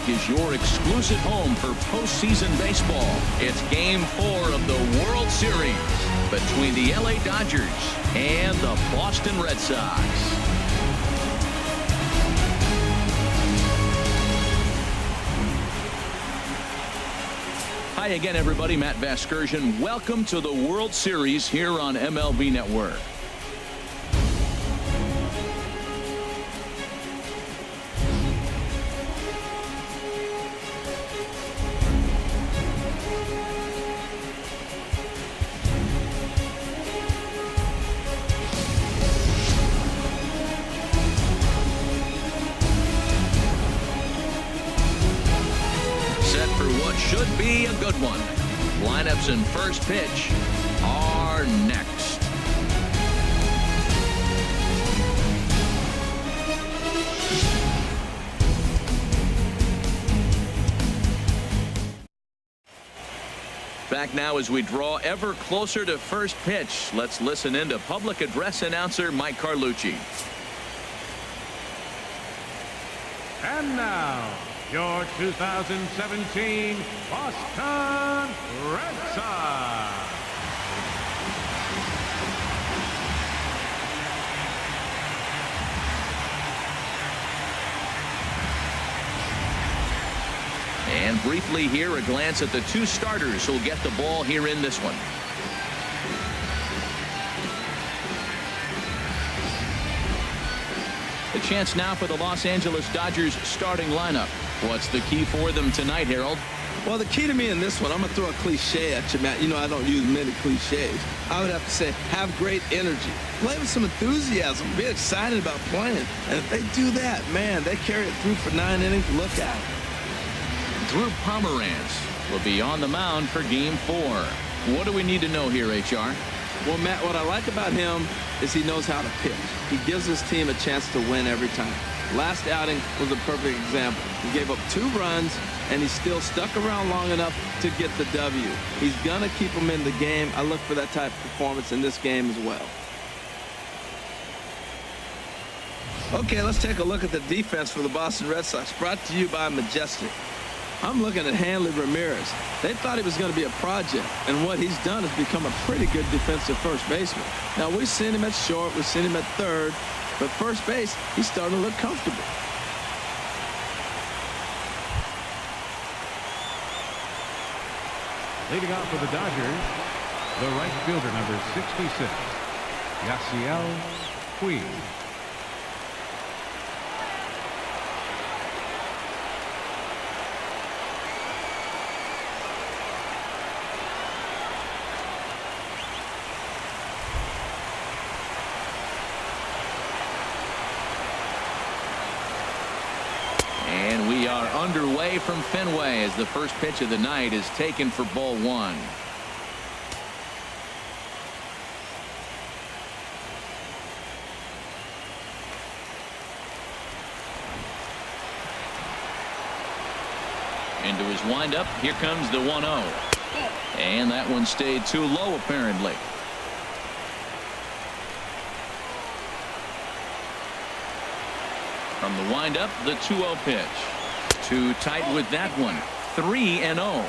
is your exclusive home for postseason baseball. It's Game 4 of the World Series between the LA Dodgers and the Boston Red Sox. Hi again, everybody. Matt Vasgersian. Welcome to the World Series here on MLB Network. Should be a good one. Lineups and first pitch are next. Back now as we draw ever closer to first pitch. Let's listen in to public address announcer Mike Carlucci. And now, your 2017 Boston Red Sox. And briefly here, a glance at the two starters who'll get the ball here in this one. A chance now for the Los Angeles Dodgers starting lineup. What's the key for them tonight, Harold? Well, the key to me in this one, I'm going to throw a cliche at you, Matt. You know I don't use many cliches. I would have to say have great energy. Play with some enthusiasm. Be excited about playing. And if they do that, man, they carry it through for 9 innings. Look at it. Drew Pomeranz will be on the mound for Game 4. What do we need to know here, HR? Well, Matt, what I like about him is he knows how to pitch. He gives his team a chance to win every time. Last outing was a perfect example. He gave up 2 runs, and he still stuck around long enough to get the W. He's going to keep them in the game. I look for that type of performance in this game as well. Okay, let's take a look at the defense for the Boston Red Sox, brought to you by Majestic. I'm looking at Hanley Ramirez. They thought he was going to be a project, and what he's done is become a pretty good defensive first baseman. Now, we've seen him at short, we've seen him at third, but first base, he's starting to look comfortable. Leading off for the Dodgers, the right fielder, number 66, Yasiel Puig. And we are underway from Fenway as the first pitch of the night is taken for ball 1. Into his windup. Here comes the 1-0. And that one stayed too low, apparently. From the windup, the 2-0 pitch. Too tight with that one. 3-0.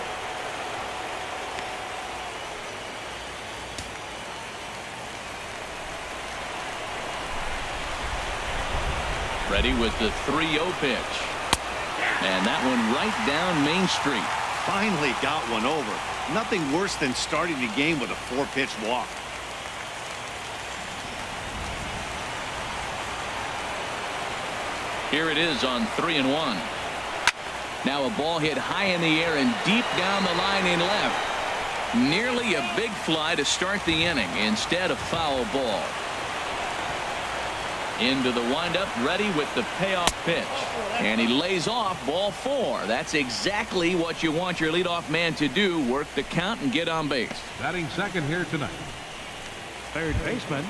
Ready with the 3-0 pitch. And that one right down Main Street. Finally got one over. Nothing worse than starting the game with a 4-pitch walk. Here it is on 3-1. Now a ball hit high in the air and deep down the line in left. Nearly a big fly to start the inning. Instead, a foul ball. Into the windup, ready with the payoff pitch. And he lays off ball 4. That's exactly what you want your leadoff man to do. Work the count and get on base. Batting second here tonight, third baseman,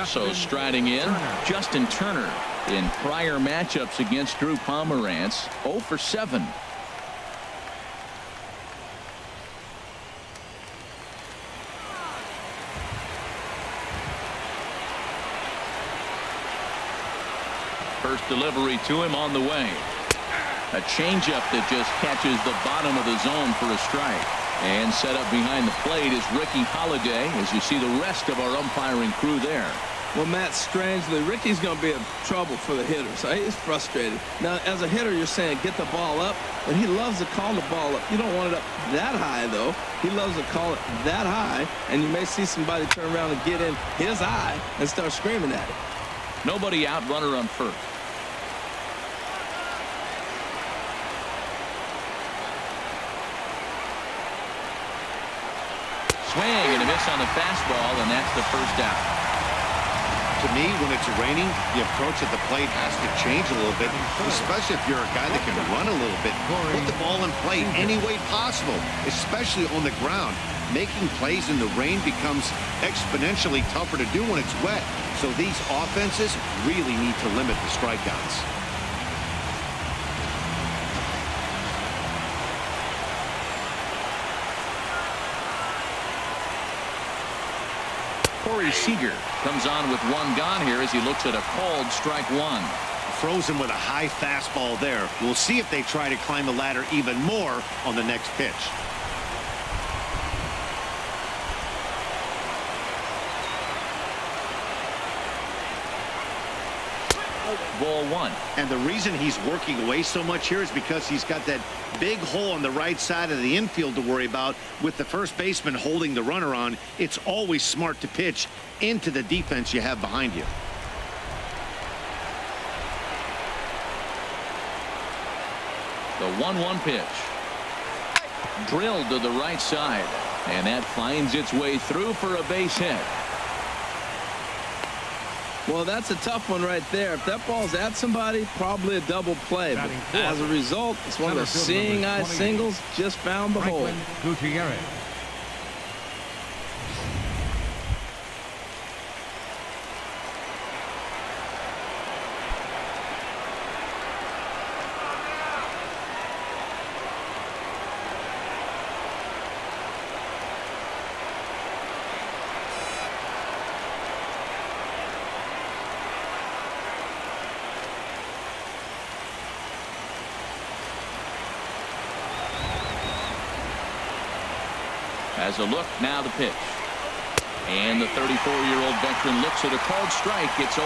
So striding in, Justin Turner. In prior matchups against Drew Pomeranz, 0 for 7. First delivery to him on the way. A changeup that just catches the bottom of the zone for a strike. And set up behind the plate is Ricky Holiday, as you see the rest of our umpiring crew there. Well, Matt, strangely, Ricky's going to be in trouble for the hitter, so he's frustrated. Now, as a hitter, you're saying get the ball up, but he loves to call the ball up. You don't want it up that high, though. He loves to call it that high, and you may see somebody turn around and get in his eye and start screaming at it. Nobody out, runner on first. Swing and a miss on the fastball, and that's the first out. To me, when it's raining, the approach at the plate has to change a little bit, especially if you're a guy that can run a little bit. Put the ball in play any way possible, especially on the ground. Making plays in the rain becomes exponentially tougher to do when it's wet. So these offenses really need to limit the strikeouts. Seager comes on with one gone here as he looks at a called strike one. Frozen with a high fastball there. We'll see if they try to climb the ladder even more on the next pitch. Ball one. And the reason he's working away so much here is because he's got that big hole on the right side of the infield to worry about. With the first baseman holding the runner on, it's always smart to pitch into the defense you have behind you. The 1-1 pitch. Drilled to the right side, and that finds its way through for a base hit. Well, that's a tough one right there. If that ball's at somebody, probably a double play. But as a result, it's one of those seeing eye singles. Just found the hole. Gutierrez. As a look, now the pitch. And the 34-year-old veteran looks at a called strike. It's 0-1.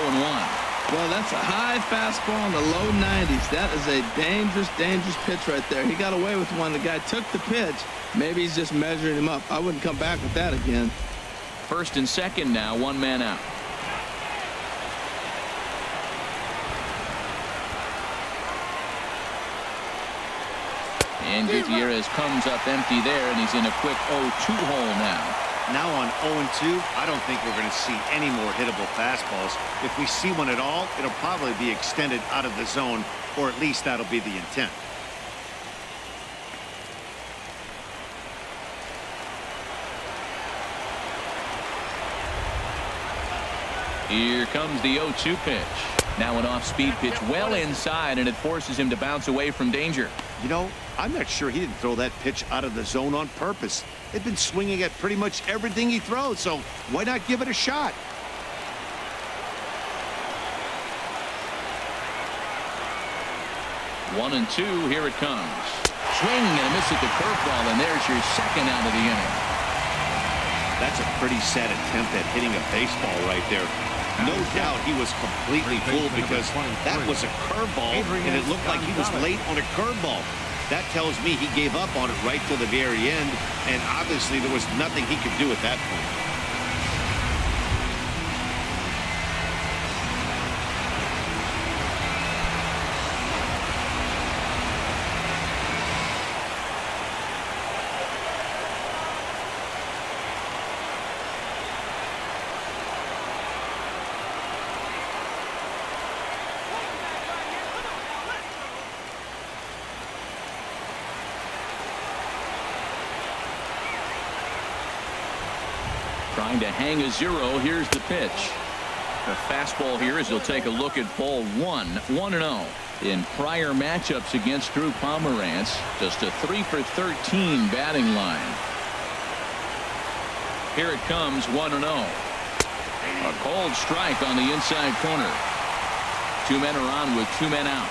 Well, that's a high fastball in the low 90s. That is a dangerous, dangerous pitch right there. He got away with one. The guy took the pitch. Maybe he's just measuring him up. I wouldn't come back with that again. First and second now, one man out. And Gutierrez comes up empty there, and he's in a quick 0-2 hole now. Now on 0-2, I don't think we're going to see any more hittable fastballs. If we see one at all, it'll probably be extended out of the zone, or at least that'll be the intent. Here comes the 0-2 pitch. Now an off-speed pitch well inside, and it forces him to bounce away from danger. You know, I'm not sure he didn't throw that pitch out of the zone on purpose. They've been swinging at pretty much everything he throws, so why not give it a shot? One and two, here it comes. Swing and a miss at the curveball, and there's your second out of the inning. That's a pretty sad attempt at hitting a baseball right there. No doubt he was completely fooled because that was a curveball, and it looked like he was late on a curveball. That tells me he gave up on it right till the very end, and obviously there was nothing he could do at that point. Trying to hang a zero. Here's the pitch. The fastball here as he'll take a look at ball one. 1-0. In prior matchups against Drew Pomerantz, just a 3-for-13 batting line. Here it comes, 1-0. A cold strike on the inside corner. Two men are on with two men out.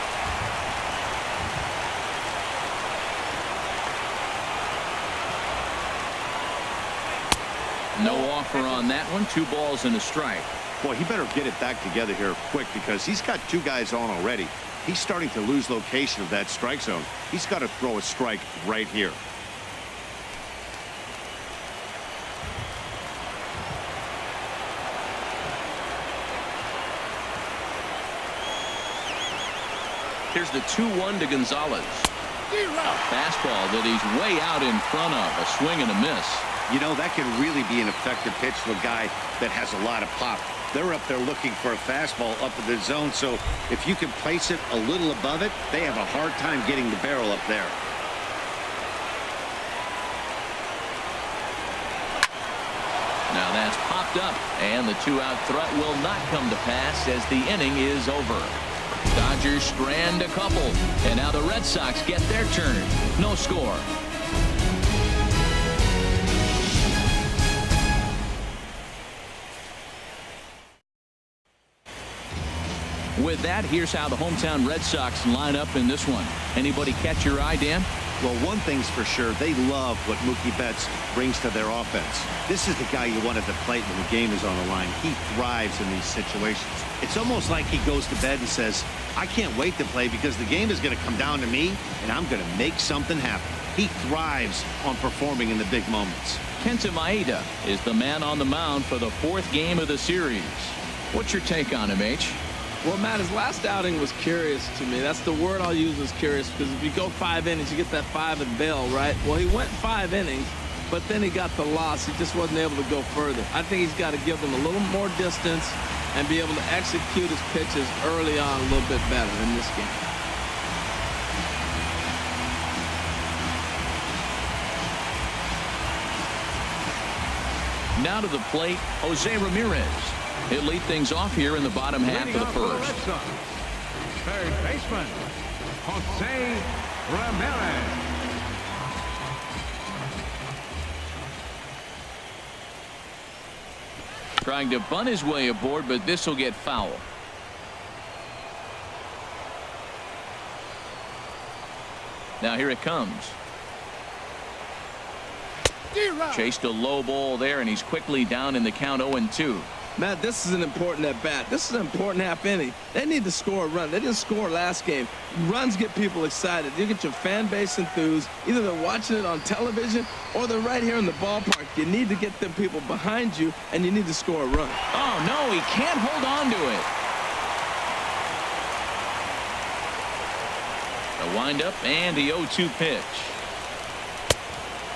No offer on that one. 2 balls and a strike. Boy, he better get it back together here quick because he's got 2 guys on already. He's starting to lose location of that strike zone. He's got to throw a strike right here. Here's the 2-1 to Gonzalez. A fastball that he's way out in front of. A swing and a miss. You know, that can really be an effective pitch to a guy that has a lot of pop. They're up there looking for a fastball up in the zone, so if you can place it a little above it, they have a hard time getting the barrel up there. Now that's popped up, and the 2-out threat will not come to pass as the inning is over. Dodgers strand a couple, and now the Red Sox get their turn. No score. With that, here's how the hometown Red Sox line up in this one. Anybody catch your eye, Dan? Well, one thing's for sure, they love what Mookie Betts brings to their offense. This is the guy you want at the plate when the game is on the line. He thrives in these situations. It's almost like he goes to bed and says, I can't wait to play because the game is going to come down to me, and I'm going to make something happen. He thrives on performing in the big moments. Kenta Maeda is the man on the mound for the 4th game of the series. What's your take on him, H? Well, Matt, his last outing was curious to me. That's the word I'll use, is curious, because if you go 5 innings, you get that 5 and bail, right? Well, he went 5 innings, but then he got the loss. He just wasn't able to go further. I think he's got to give them a little more distance and be able to execute his pitches early on a little bit better in this game. Now to the plate, Jose Ramirez. He'll lead things off here in the bottom half of the first. Third baseman, Jose Ramirez. Trying to bunt his way aboard, but this will get foul. Now here it comes. Chased a low ball there, and he's quickly down in the count 0-2. Matt, this is an important at-bat. This is an important half inning. They need to score a run. They didn't score last game. Runs get people excited. You get your fan base enthused. Either they're watching it on television or they're right here in the ballpark. You need to get them people behind you, and you need to score a run. Oh, no, he can't hold on to it. A windup and the 0-2 pitch.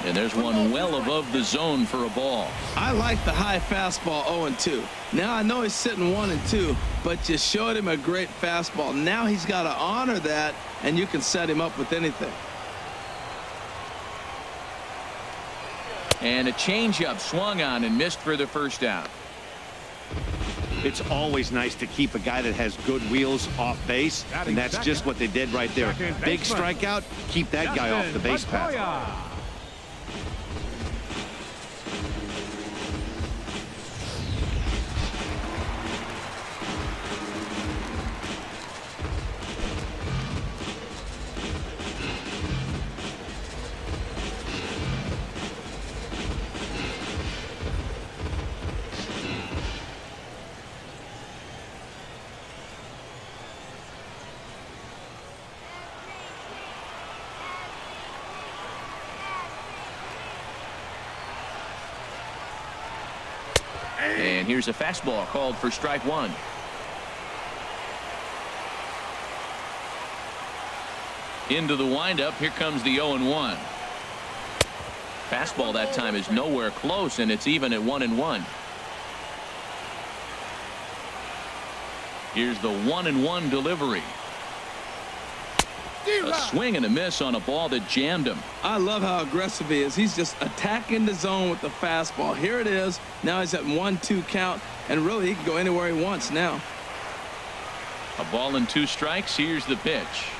And there's one well above the zone for a ball. I like the high fastball 0-2. Now I know he's sitting 1-2, but you showed him a great fastball. Now he's got to honor that, and you can set him up with anything. And a changeup swung on and missed for the first out. It's always nice to keep a guy that has good wheels off base, and that's just what they did right there. Big strikeout, keep that guy off the base path. And here's a fastball called for strike 1. Into the windup. Here comes the 0-1. Fastball that time is nowhere close, and it's even at 1-1. Here's the 1-1 delivery. A swing and a miss on a ball that jammed him. I love how aggressive he is. He's just attacking the zone with the fastball. Here it is. Now he's at 1-2 count, and really he can go anywhere he wants now. A ball and 2 strikes. Here's the pitch.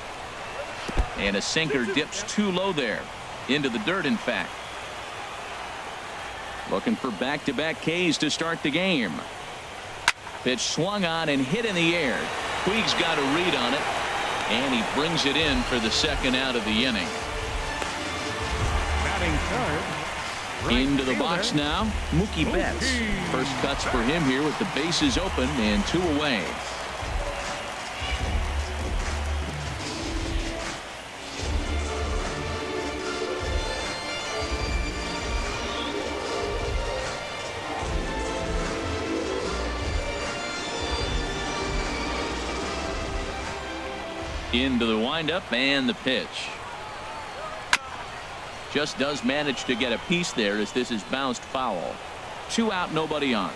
And a sinker dips too low there. Into the dirt, in fact. Looking for back-to-back Ks to start the game. Pitch swung on and hit in the air. Puig's got a read on it. And he brings it in for the second out of the inning. Batting third, Into the box now, Mookie Betts. First cuts for him here with the bases open and 2 away. Into the windup and the pitch. Just does manage to get a piece there as this is bounced foul. 2 out, nobody on.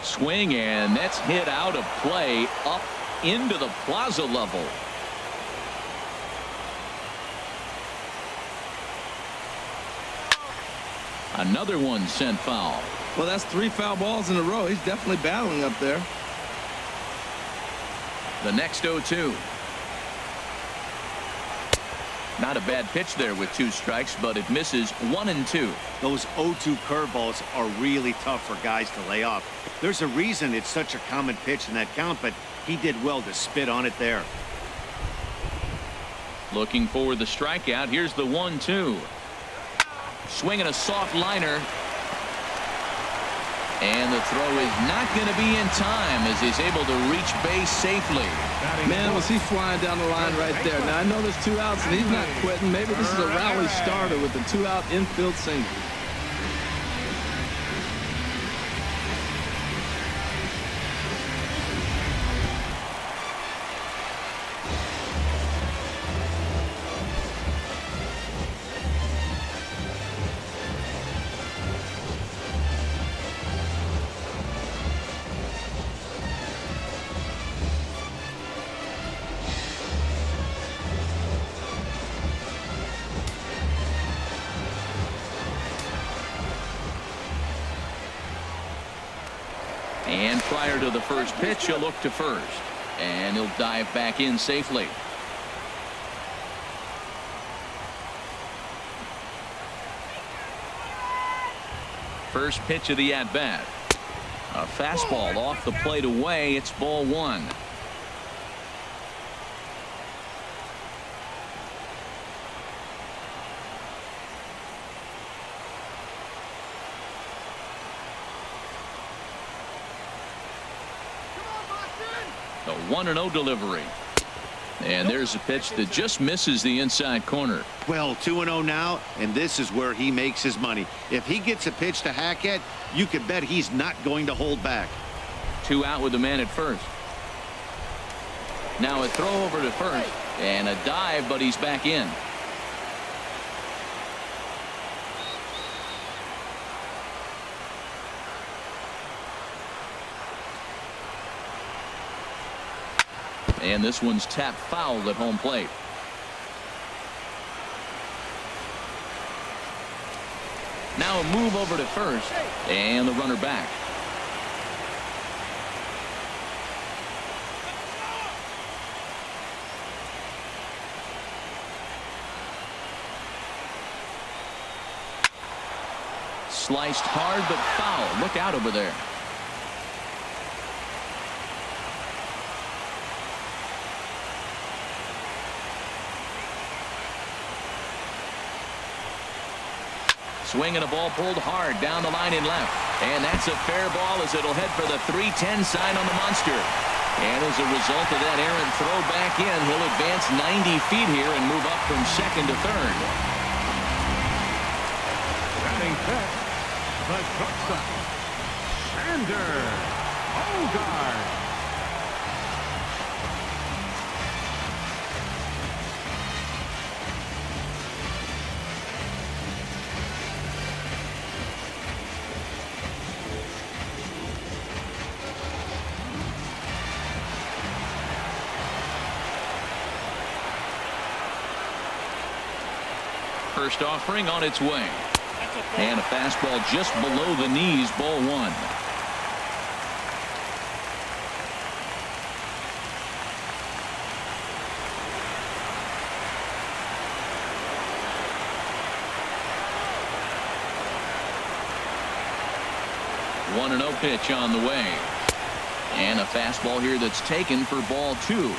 Swing, and that's hit out of play up into the plaza level. Another one sent foul. Well, that's 3 foul balls in a row. He's definitely battling up there. The next 0-2. Not a bad pitch there with 2 strikes, but it misses 1 and 2. Those 0-2 curveballs are really tough for guys to lay off. There's a reason it's such a common pitch in that count, but he did well to spit on it there. Looking for the strikeout. Here's the 1-2. Swinging a soft liner. And the throw is not going to be in time as he's able to reach base safely. Man, was he flying down the line right there. Now, I know there's 2 outs, and he's not quitting. Maybe this is a rally starter with the 2-out infield single. And prior to the first pitch, he'll look to first. And he'll dive back in safely. First pitch of the at-bat. A fastball off the plate away. It's ball 1. The 1-0 delivery. And there's a pitch that just misses the inside corner. Well, 2-0 now, and this is where he makes his money. If he gets a pitch to hack at, you can bet he's not going to hold back. 2 out with the man at first. Now a throw over to first and a dive, but he's back in. And this one's tapped foul at home plate. Now a move over to first and the runner back. Sliced hard but foul. Look out over there. Swinging a ball pulled hard down the line in left. And that's a fair ball as it'll head for the 3-10 sign on the monster. And as a result of that errant throw back in, he'll advance 90 feet here and move up from second to third. Batting fifth, the shortstop, Sander Bogart. First offering on its way. And a fastball just below the knees, ball 1. One and 0 pitch on the way. And a fastball here that's taken for ball 2.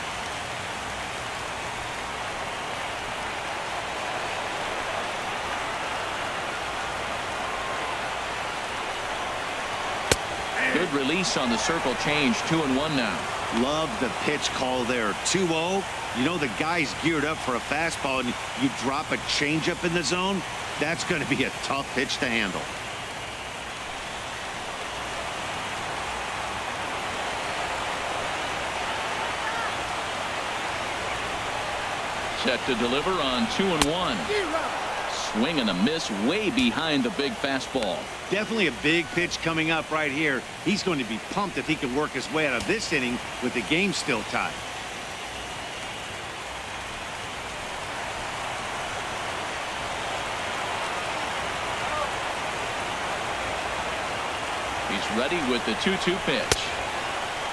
Good release on the circle change. 2-1 now. Love the pitch call there. 2-0. You know the guy's geared up for a fastball, and you drop a changeup in the zone. That's going to be a tough pitch to handle. Set to deliver on 2-1. Swing and a miss way behind the big fastball. Definitely a big pitch coming up right here. He's going to be pumped if he can work his way out of this inning with the game still tied. He's ready with the 2-2 pitch.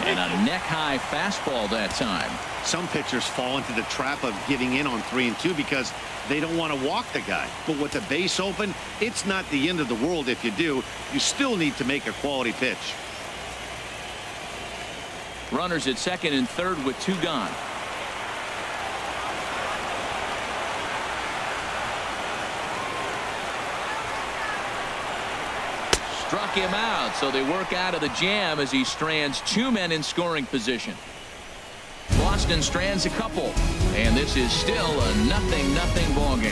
And a neck-high fastball that time. Some pitchers fall into the trap of giving in on 3-2 because they don't want to walk the guy. But with the base open, it's not the end of the world if you do. You still need to make a quality pitch. Runners at second and third with 2 gone. Struck him out, so they work out of the jam as he strands 2 men in scoring position. Boston strands a couple, and this is still a 0-0 ball game.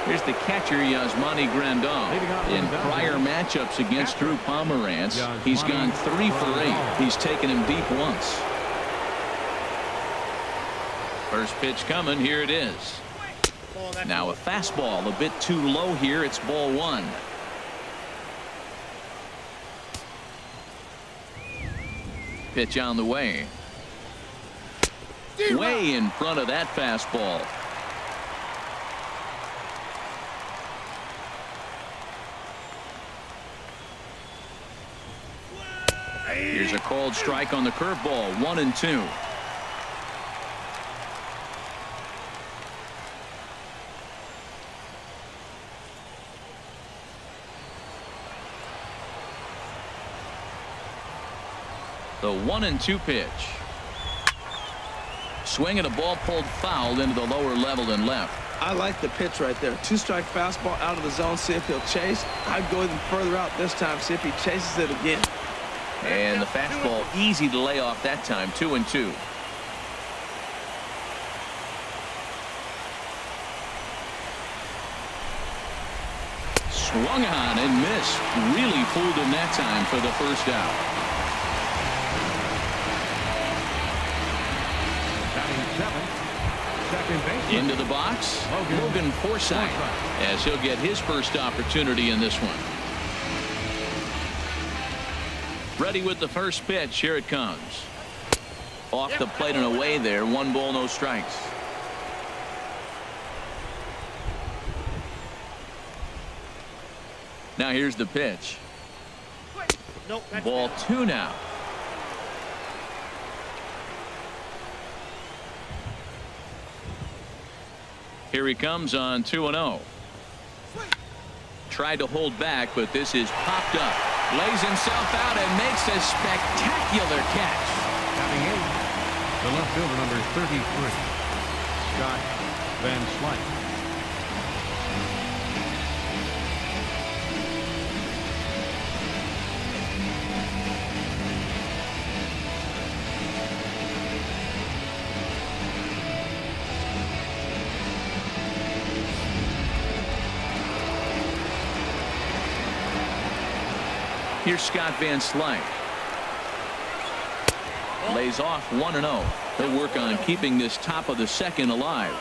Here's the catcher, Yasmani Grandal. In prior matchups against Drew Pomerantz, he's gone 3 for 8. He's taken him deep once. First pitch coming. Here it is. Now a fastball a bit too low here. It's ball 1. Pitch on the way. Way in front of that fastball. Here's a called strike on the curveball. 1-2. The 1-2 pitch. Swing and a ball pulled foul into the lower level and left. I like the pitch right there. 2-strike fastball out of the zone. See if he'll chase. I'd go even further out this time. See if he chases it again. And the fastball easy to lay off that time. 2-2. Swung on and missed. Really fooled him that time for the first out. Into the box, Logan Forsythe, as he'll get his first opportunity in this one. Ready with the first pitch. Here it comes. Off the plate and away there. 1 ball, no strikes. Now here's the pitch. Ball 2 now. Here he comes on 2-0. Tried to hold back, but this is popped up. Lays himself out and makes a spectacular catch. Batting 8, the left fielder, number 33, Scott Van Slyke. Here's Scott Van Slyke. Lays off 1-0. He'll work on keeping this top of the second alive.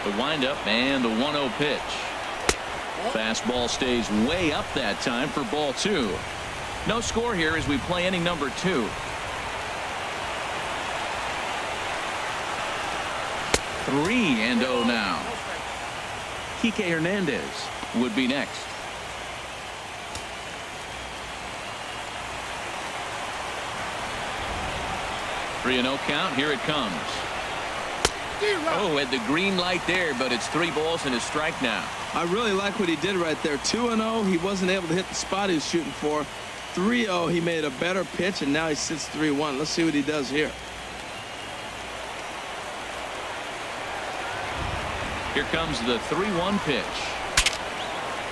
The windup and the 1-0 pitch. Fastball stays way up that time for ball 2. No score here as we play inning number 2. 3-0 now. Kike Hernandez would be next. Three 3-0 count. Here it comes. Oh, had the green light there, but it's 3 balls and a strike now. I really like what he did right there. 2-0, he wasn't able to hit the spot he was shooting for. 3-0, he made a better pitch, and now he sits 3-1. Let's see what he does here. Here comes the 3-1 pitch.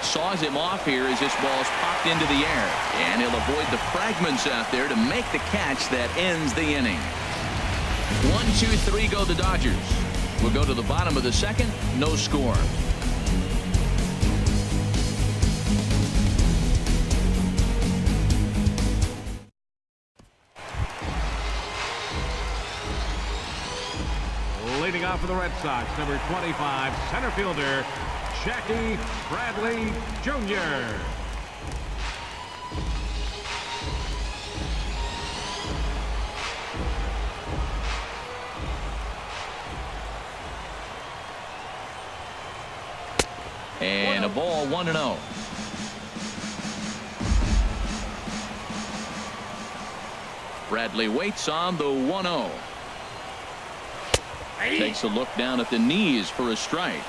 Saws him off here as this ball's popped into the air. And he'll avoid the fragments out there to make the catch that ends the inning. 1, 2, 3 go the Dodgers. We'll go to the bottom of the second. No score. Leading off for the Red Sox, number 25, center fielder, Jackie Bradley Jr. And a ball, 1-0. Bradley waits on the 1-0. Takes a look down at the knees for a strike.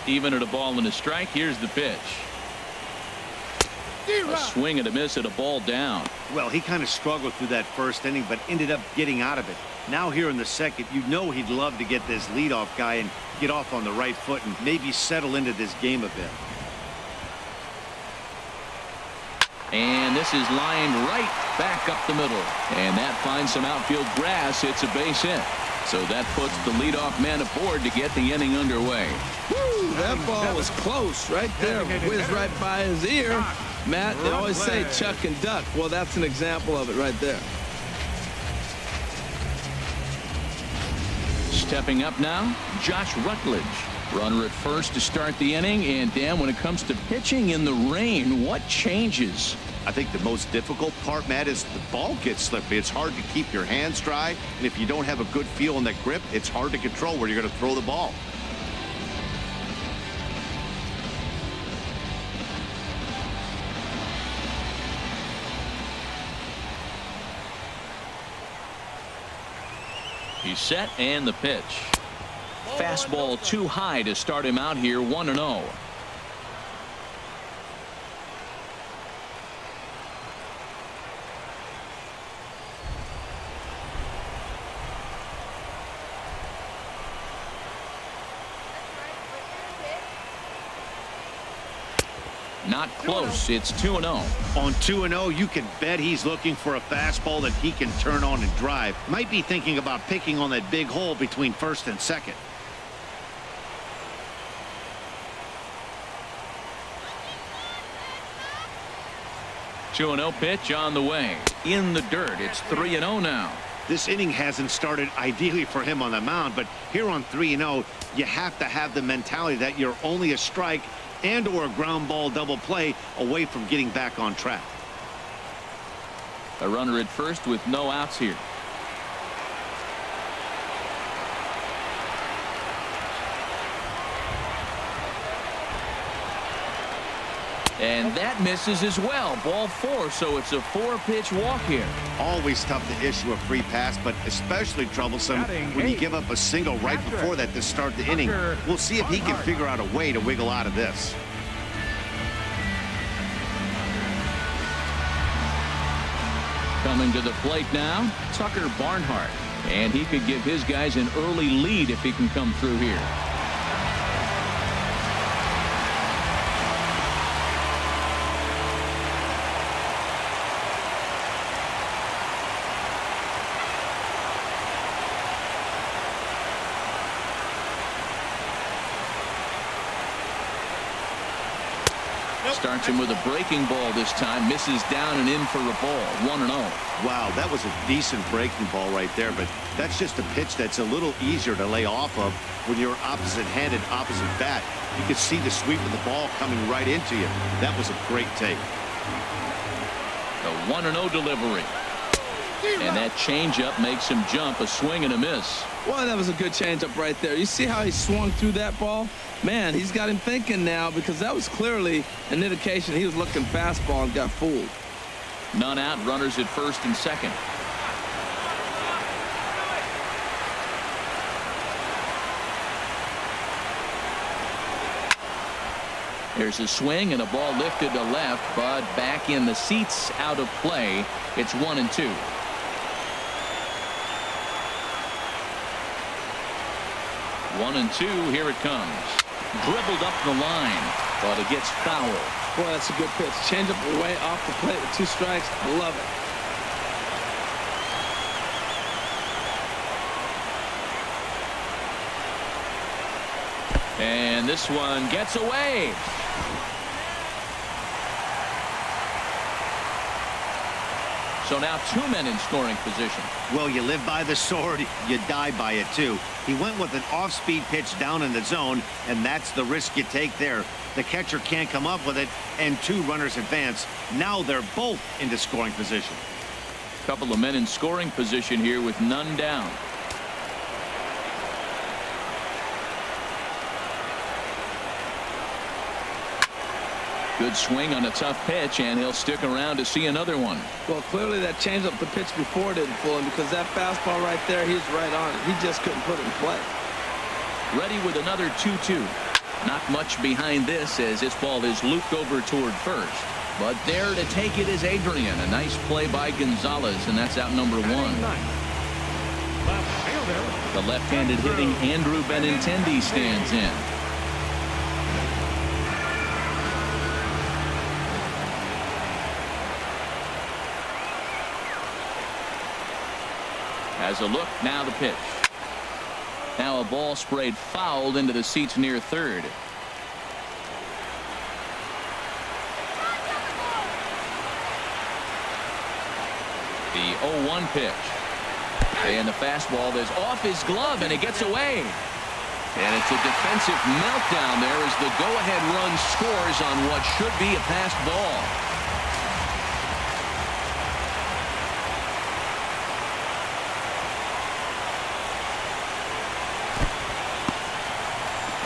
Even at a ball and a strike, here's the pitch. A swing and a miss at a ball down. Well, he kind of struggled through that first inning, but ended up getting out of it. Now here in the second, you know he'd love to get this leadoff guy and get off on the right foot and maybe settle into this game a bit. And this is lined right back up the middle. And that finds some outfield grass. It's a base hit. So that puts the leadoff man aboard to get the inning underway. Woo, that ball was close right there. Whizzed right by his ear. Matt, they always say chuck and duck. Well, that's an example of it right there. Stepping up now, Josh Rutledge. Runner at first to start the inning. And Dan, when it comes to pitching in the rain, what changes? I think the most difficult part, Matt, is the ball gets slippery. It's hard to keep your hands dry. And if you don't have a good feel on that grip, it's hard to control where you're going to throw the ball. He's set and the pitch. Fastball too high to start him out here. 1-0. Not close. It's 2-0. On 2-0, you can bet he's looking for a fastball that he can turn on and drive. Might be thinking about picking on that big hole between first and second. Two 2-0 pitch on the way. In the dirt. It's 3-0 now. This inning hasn't started ideally for him on the mound, but here on 3-0, you have to have the mentality that you're only a strike and or a ground ball double play away from getting back on track. A runner at first with no outs here. And that misses as well. Ball 4, so it's a 4-pitch walk here. Always tough to issue a free pass, but especially troublesome when you give up a single right before that to start the inning. We'll see if he can figure out a way to wiggle out of this. Coming to the plate now, Tucker Barnhart. And he could give his guys an early lead if he can come through here. Starts him with a breaking ball this time. Misses down and in for a ball. 1-0. Wow, that was a decent breaking ball right there, but that's just a pitch that's a little easier to lay off of when you're opposite-handed, opposite bat. You could see the sweep of the ball coming right into you. That was a great take. The 1-0 delivery. And that changeup makes him jump. A swing and a miss. Well, that was a good changeup right there. You see how he swung through that ball? Man, he's got him thinking now, because that was clearly an indication he was looking fastball and got fooled. None out. Runners at first and second. There's a swing and a ball lifted to left, but back in the seats, out of play. It's 1-2. 1-2. Here it comes. Dribbled up the line, but it gets fouled. Boy, that's a good pitch. Change up way off the plate with 2 strikes. I love it. And this one gets away. So now 2 men in scoring position. Well, you live by the sword, you die by it too. He went with an off-speed pitch down in the zone, and that's the risk you take there. The catcher can't come up with it, and 2 runners advance. Now they're both into scoring position. Couple of men in scoring position here with none down. Good swing on a tough pitch, and he'll stick around to see another one. Well, clearly that changeup the pitch before didn't fool him, because that fastball right there, he's right on it. He just couldn't put it in play. Ready with another 2-2. Not much behind this as this ball is looped over toward first. But there to take it is Adrian. A nice play by Gonzalez, and that's out number 1. The left-handed hitting Andrew Benintendi stands in. As a look, now the pitch. Now a ball sprayed fouled into the seats near third. The 0-1 pitch. And the fastball is off his glove, and it gets away. And it's a defensive meltdown there as the go-ahead run scores on what should be a passed ball.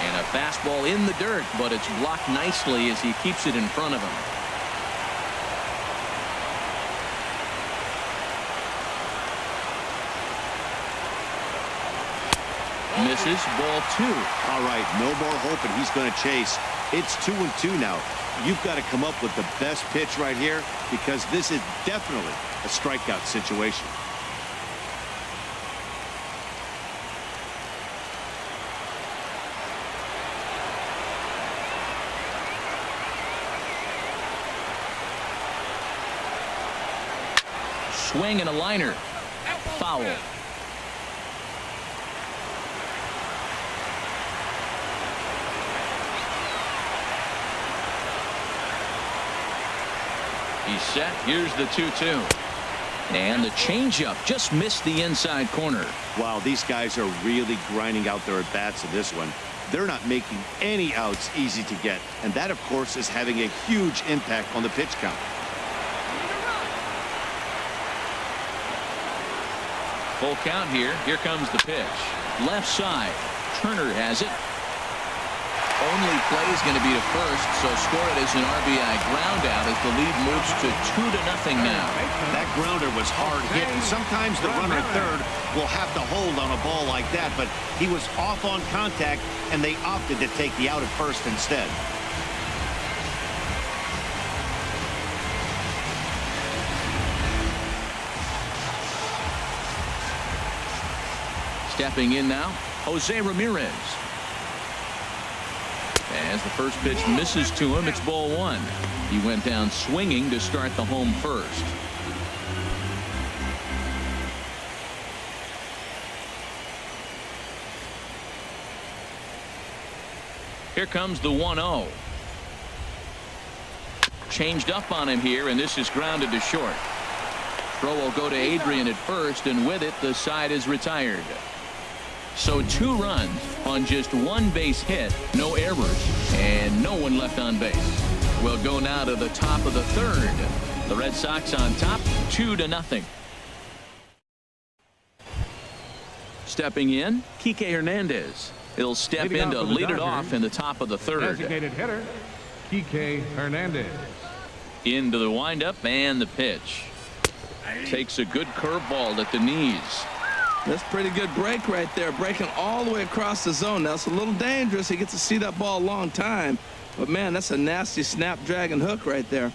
And a fastball in the dirt, but it's blocked nicely as he keeps it in front of him. Misses, ball 2. All right, no more hoping he's going to chase. It's 2-2 now. You've got to come up with the best pitch right here, because this is definitely a strikeout situation. Swing and a liner. Foul. He's set. Here's the 2-2. And the changeup just missed the inside corner. Wow, these guys are really grinding out their at-bats in this one. They're not making any outs easy to get. And that, of course, is having a huge impact on the pitch count. Full count here. Here comes the pitch. Left side. Turner has it. Only play is going to be to first, so score it as an RBI ground out as the lead moves to 2-0 now. That grounder was hard hit, and sometimes the runner at third will have to hold on a ball like that, but he was off on contact, and they opted to take the out at first instead. Stepping in now, Jose Ramirez. As the first pitch misses to him, it's ball 1. He went down swinging to start the home first. Here comes the 1-0. Changed up on him here, and this is grounded to short. Throw will go to Adrian at first, and with it, the side is retired. So 2 runs on just 1 base hit, no errors, and no one left on base. We'll go now to the top of the third. The Red Sox on top, 2-0. Stepping in, Kike Hernandez. He'll step in to lead it off in the top of the third. Designated hitter, Kike Hernandez. Into the windup and the pitch. Takes a good curveball at the knees. That's a pretty good break right there, breaking all the way across the zone. Now, it's a little dangerous. He gets to see that ball a long time, But, man, that's a nasty snapdragon hook right there.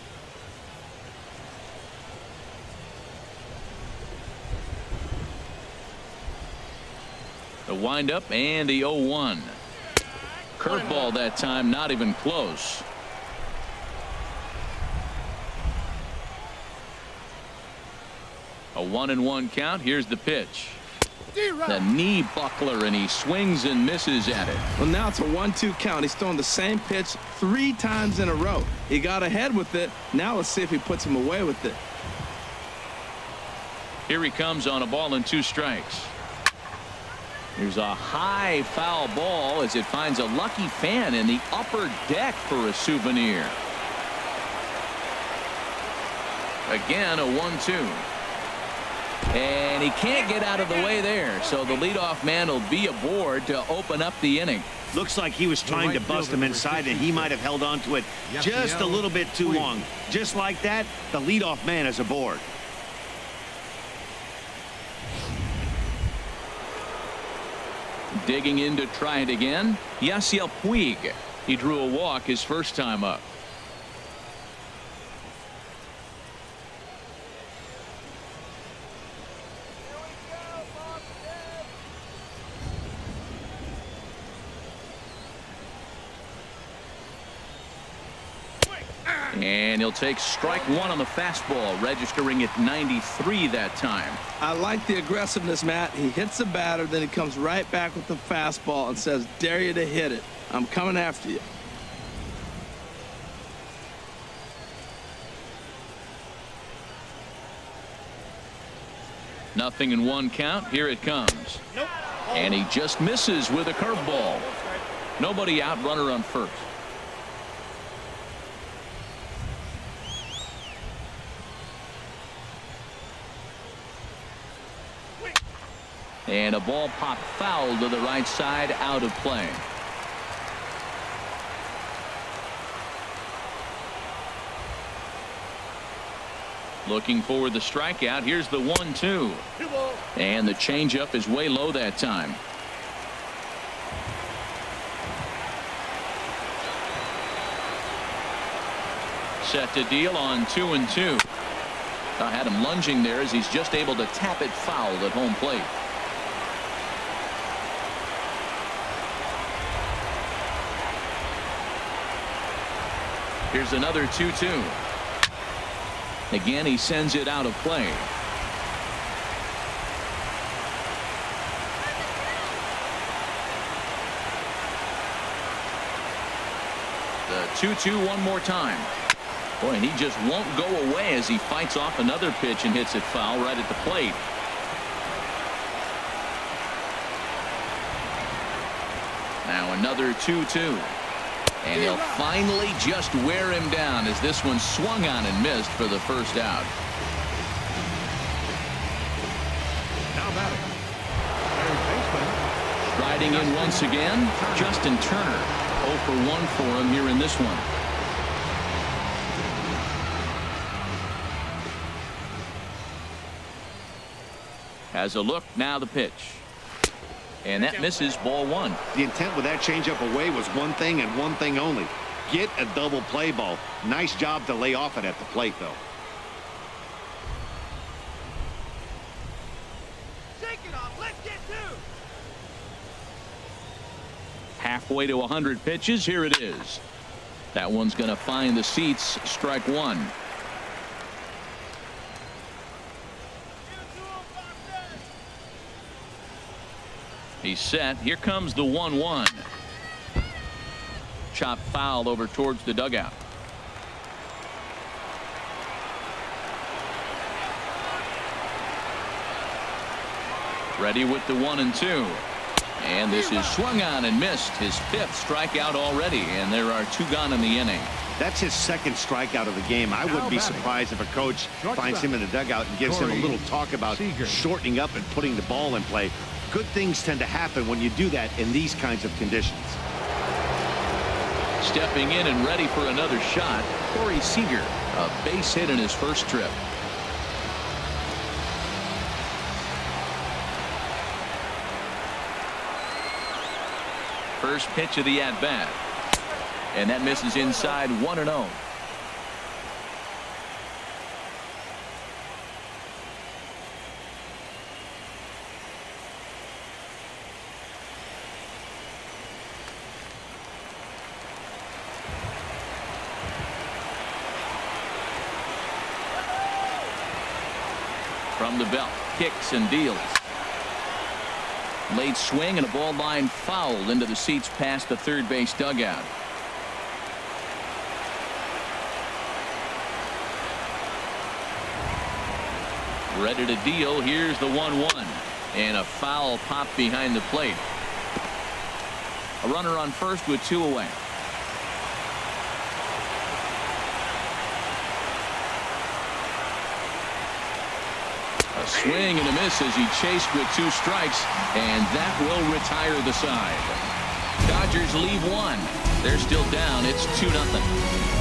The windup and the 0-1. Curveball that time, not even close. A 1-1 count. Here's the pitch. The knee buckler, and he swings and misses at it. Well, now it's a 1-2 count. He's throwing the same pitch 3 times in a row. He got ahead with it. Now let's see if he puts him away with it. Here he comes on a ball and 2 strikes. Here's a high foul ball as it finds a lucky fan in the upper deck for a souvenir. Again, a 1-2. And he can't get out of the way there, so the leadoff man will be aboard to open up the inning. Looks like he was trying to bust him inside, and he might have held on to it just a little bit too long. Just like that, the leadoff man is aboard. Digging in to try it again, Yasiel Puig. He drew a walk his first time up. And he'll take strike 1 on the fastball, registering at 93 that time. I like the aggressiveness, Matt. He hits the batter, then he comes right back with the fastball and says, dare you to hit it. I'm coming after you. Nothing in 1 count. Here it comes. And he just misses with a curveball. Nobody out, runner on first. And a ball popped foul to the right side, out of play. Looking for the strikeout. Here's the 1-2. And the changeup is way low that time. Set to deal on 2-2. I had him lunging there as he's just able to tap it foul at home plate. Here's another 2-2. Again, he sends it out of play. The 2-2 one more time. Boy, and he just won't go away as he fights off another pitch and hits it foul right at the plate. Now another 2-2. And he'll finally just wear him down as this one swung on and missed for the first out. Now batting, third baseman. Striding in once again, Justin Turner. 0 for 1 for him here in this one. Has a look, now the pitch. And that misses, ball 1. The intent with that changeup away was one thing and one thing only. Get a double play ball. Nice job to lay off it at the plate, though. Shake it off. Let's get two. Halfway to 100 pitches. Here it is. That one's going to find the seats. Strike 1. He's set. Here comes the 1-1. Chop foul over towards the dugout. Ready with the 1-2. And this is swung on and missed. His 5th strikeout already, and there are 2 gone in the inning. That's his 2nd strikeout of the game. I wouldn't be surprised if a coach finds him in the dugout and gives him a little talk about shortening up and putting the ball in play. Good things tend to happen when you do that in these kinds of conditions. Stepping in and ready for another shot, Corey Seager, a base hit in his first trip. First pitch of the at-bat. And that misses inside 1-0. From the belt, kicks and deals. Late swing and a ball line foul into the seats past the third base dugout. Ready to deal. Here's the 1-1 and a foul pop behind the plate. A runner on first with 2 away. A swing and a miss as he chased with 2 strikes, and that will retire the side. Dodgers leave 1. They're still down. It's 2-0.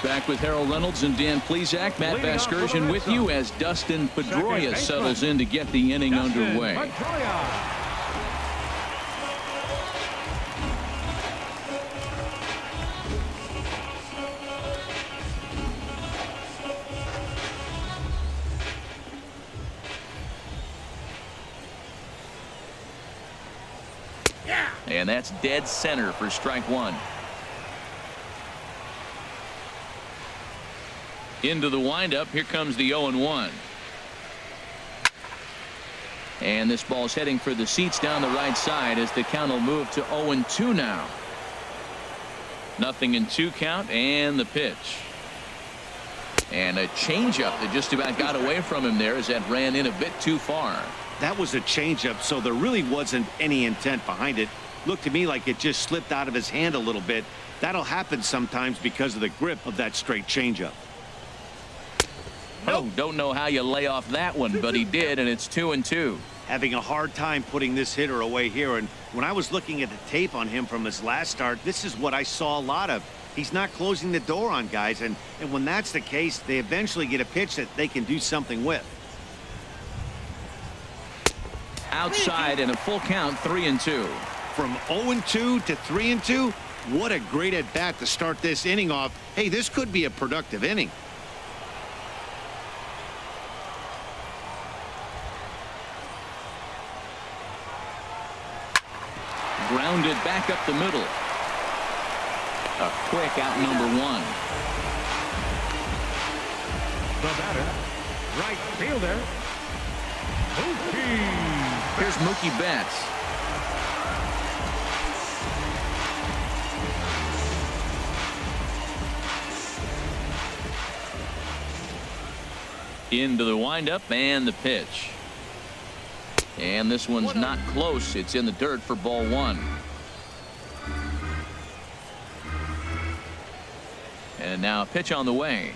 Back with Harold Reynolds and Dan Plesac. Matt Vasgersian with you as Dustin Pedroia settles in to get the inning underway. And that's dead center for strike 1. Into the windup. Here comes the 0-1. And this ball's heading for the seats down the right side as the count will move to 0-2 now. 0-2 count and the pitch. And a changeup that just about got away from him there as that ran in a bit too far. That was a changeup, so there really wasn't any intent behind it. Looked to me like it just slipped out of his hand a little bit. That'll happen sometimes because of the grip of that straight changeup. Oh, don't know how you lay off that one, but he did, and it's 2-2. Having a hard time putting this hitter away here, and when I was looking at the tape on him from his last start, this is what I saw a lot of. He's not closing the door on guys, and when that's the case, they eventually get a pitch that they can do something with. Outside and a full count, 3-2. From 0-2 to 3-2, what a great at bat to start this inning off. Hey, this could be a productive inning. Grounded back up the middle. A quick out number 1. The batter, right fielder, Mookie. Here's Mookie Betts. Into the windup and the pitch. And this one's not close. It's in the dirt for ball 1. And now a pitch on the way.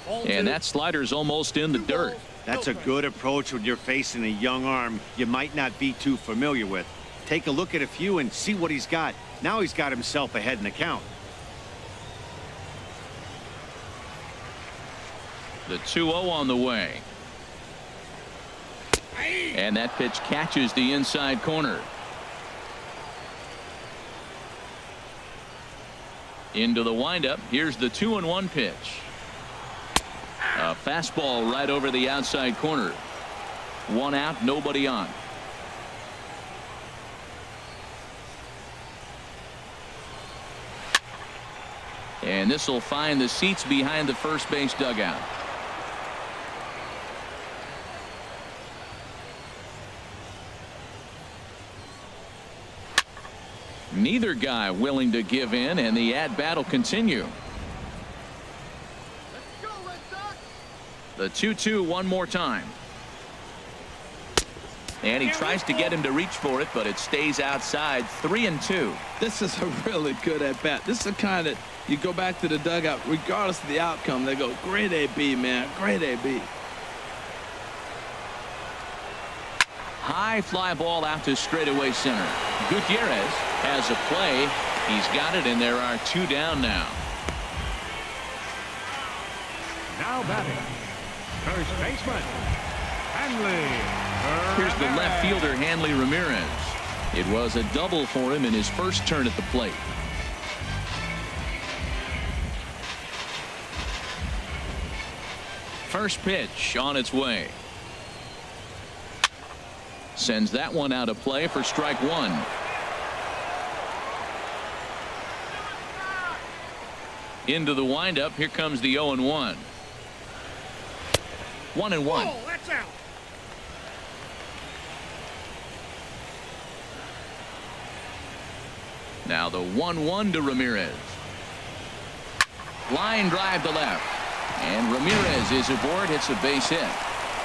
And that slider's almost in the dirt. That's a good approach when you're facing a young arm you might not be too familiar with. Take a look at a few and see what he's got. Now he's got himself ahead in the count. The 2-0 on the way. And that pitch catches the inside corner. Into the windup. Here's the 2-1 pitch. A fastball right over the outside corner. 1 out, nobody on. And this will find the seats behind the first base dugout. Neither guy willing to give in, and the at-bat will continue. Let's go, Red Sox. The 2-2 one more time. And he tries to get him to reach for it, but it stays outside. 3-2. This is a really good at-bat. This is the kind that you go back to the dugout, regardless of the outcome, they go, great AB, man, great AB. High fly ball out to straightaway center. Gutierrez has a play. He's got it, and there are 2 down now. Now batting, first baseman, Hanley Here's the left fielder, Hanley Ramirez. It was a double for him in his first turn at the plate. First pitch on its way. Sends that one out of play for strike one. Into the windup. Here comes the 0-1. 1-1. Oh, that's out. Now the 1-1 to Ramirez. Line drive to left. And Ramirez is aboard, hits a base hit.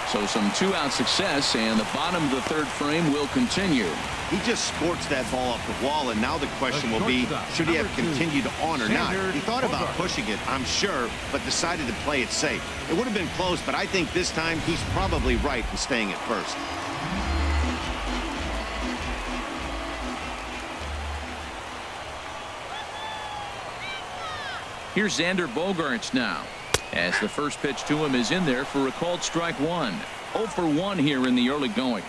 So some two-out success, and the bottom of the third frame will continue. He just scorched that ball off the wall, and now the question will be, should he have continued on or not? He thought about pushing it, I'm sure, but decided to play it safe. It would have been close, but I think this time he's probably right in staying at first. Here's Xander Bogaerts now, as the first pitch to him is in there for a called strike one. 0 for 1 here in the early going.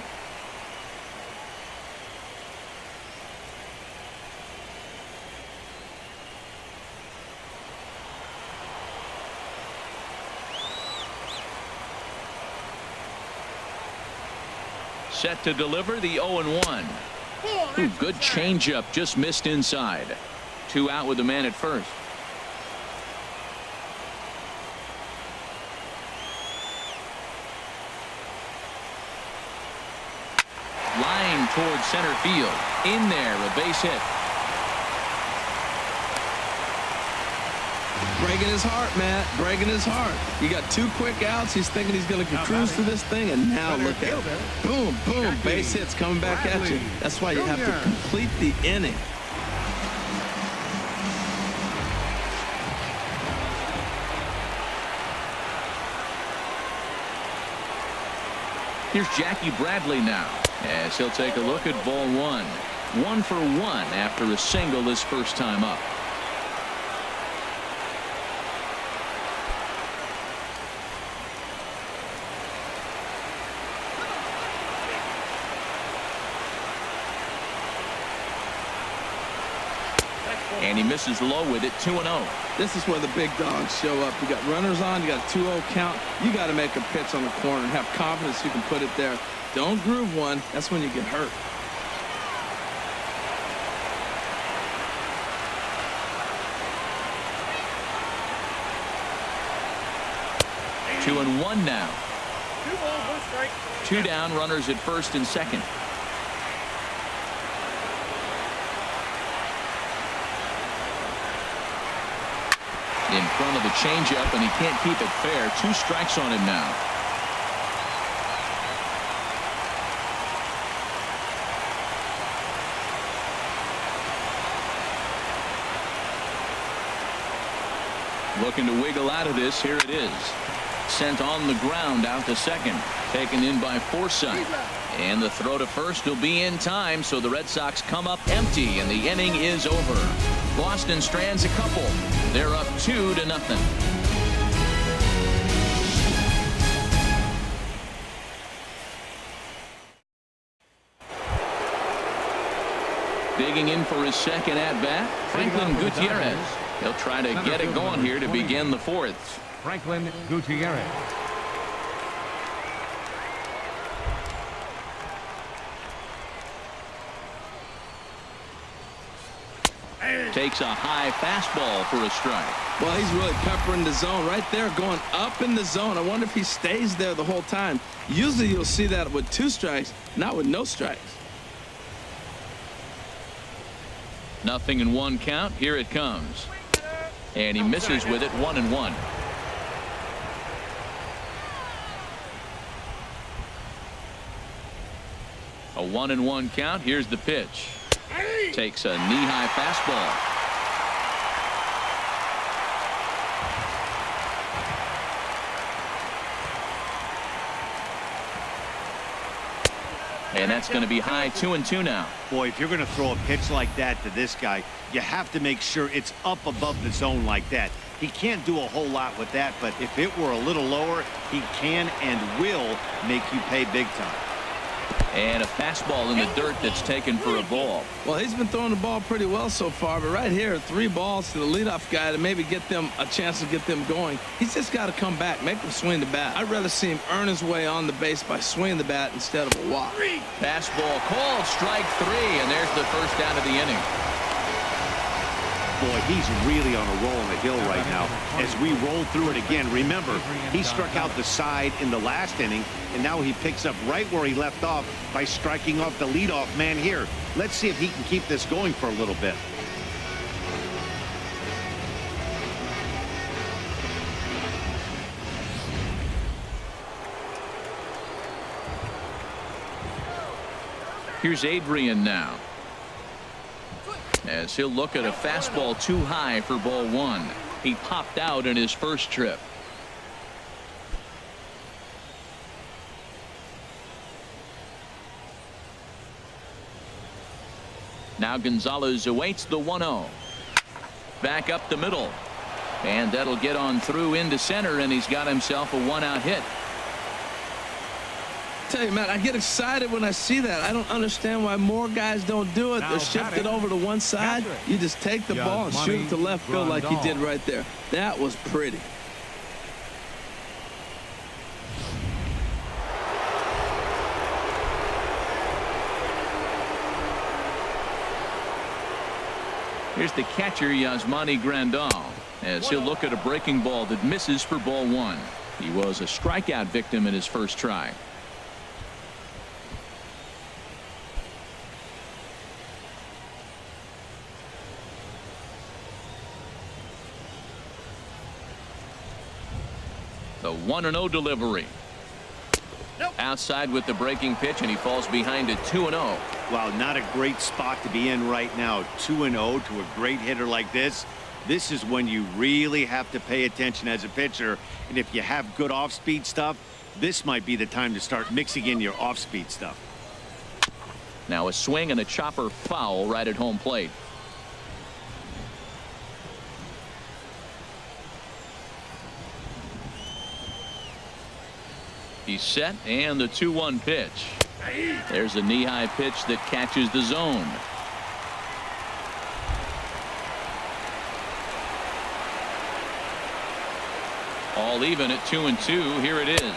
Set to deliver the 0-1. Ooh, good changeup, just missed inside. 2 out with the man at first. Line towards center field. In there, a base hit. Breaking his heart, Matt. Breaking his heart. You got 2 quick outs. He's thinking he's going to cruise through this thing, and now look at it. Boom, boom. Base hits coming back at you. That's why you have to complete the inning. Here's Jackie Bradley now, as he'll take a look at ball 1. 1 for 1 after a single his first time up. And he misses low with it. 2-0. This is where the big dogs show up. You got runners on, you got a 2-0 count. You got to make a pitch on the corner and have confidence you can put it there. Don't groove one. That's when you get hurt. Two and one now. 2 balls, 1 strike. 2 down, runners at first and second. In front of the changeup, and he can't keep it fair. 2 strikes on him now. Looking to wiggle out of this. Here it is. Sent on the ground out to second. Taken in by Forsythe. And the throw to first will be in time, so the Red Sox come up empty, and the inning is over. Boston strands a couple. They're up 2-0. Digging in for his second at-bat, Franklin Gutierrez. He'll try to get it going here to begin the 4th. Franklin Gutierrez. Takes a high fastball for a strike. Well, he's really peppering the zone right there, going up in the zone. I wonder if he stays there the whole time. Usually you'll see that with 2 strikes, not with no strikes. 0-1 count. Here it comes. And he misses with it. 1-1. A 1-1 count. Here's the pitch. Takes a knee-high fastball. And That's going to be high 2-2 now. Boy, if you're going to throw a pitch like that to this guy, you have to make sure it's up above the zone like that. He can't do a whole lot with that, but if it were a little lower, he can and will make you pay big time. And a fastball in the dirt that's taken for a ball. Well, he's been throwing the ball pretty well so far, but right here, 3 balls to the leadoff guy to maybe get them a chance to get them going. He's just got to come back, make them swing the bat. I'd rather see him earn his way on the base by swinging the bat instead of a walk. Fastball called, strike 3, and there's the first out of the inning. Boy, he's really on a roll on the hill right now. As we roll through it again, remember, he struck out the side in the last inning, and now he picks up right where he left off by striking off the leadoff man here. Let's see if he can keep this going for a little bit. Here's Adrian now, as he'll look at a fastball too high for ball 1. He popped out in his first trip. Now Gonzalez awaits the 1-0. Back up the middle, and that'll get on through into center, and he's got himself a 1-out hit. Tell you, man, I get excited when I see that. I don't understand why more guys don't do it. They're shifted over to one side. You just take the ball and shoot it to left field like he did right there. That was pretty. Here's the catcher, Yasmani Grandal, as he'll look at a breaking ball that misses for ball 1. He was a strikeout victim in his first try. The 1-0 delivery. Outside with the breaking pitch, and he falls behind it 2-0. Wow, not a great spot to be in right now. 2-0 to a great hitter like this. This is when you really have to pay attention as a pitcher. And if you have good off-speed stuff, this might be the time to start mixing in your off-speed stuff. Now a swing and a chopper foul right at home plate. He's set, and the 2-1 pitch. There's a knee-high pitch that catches the zone. All even at 2-2. Here it is.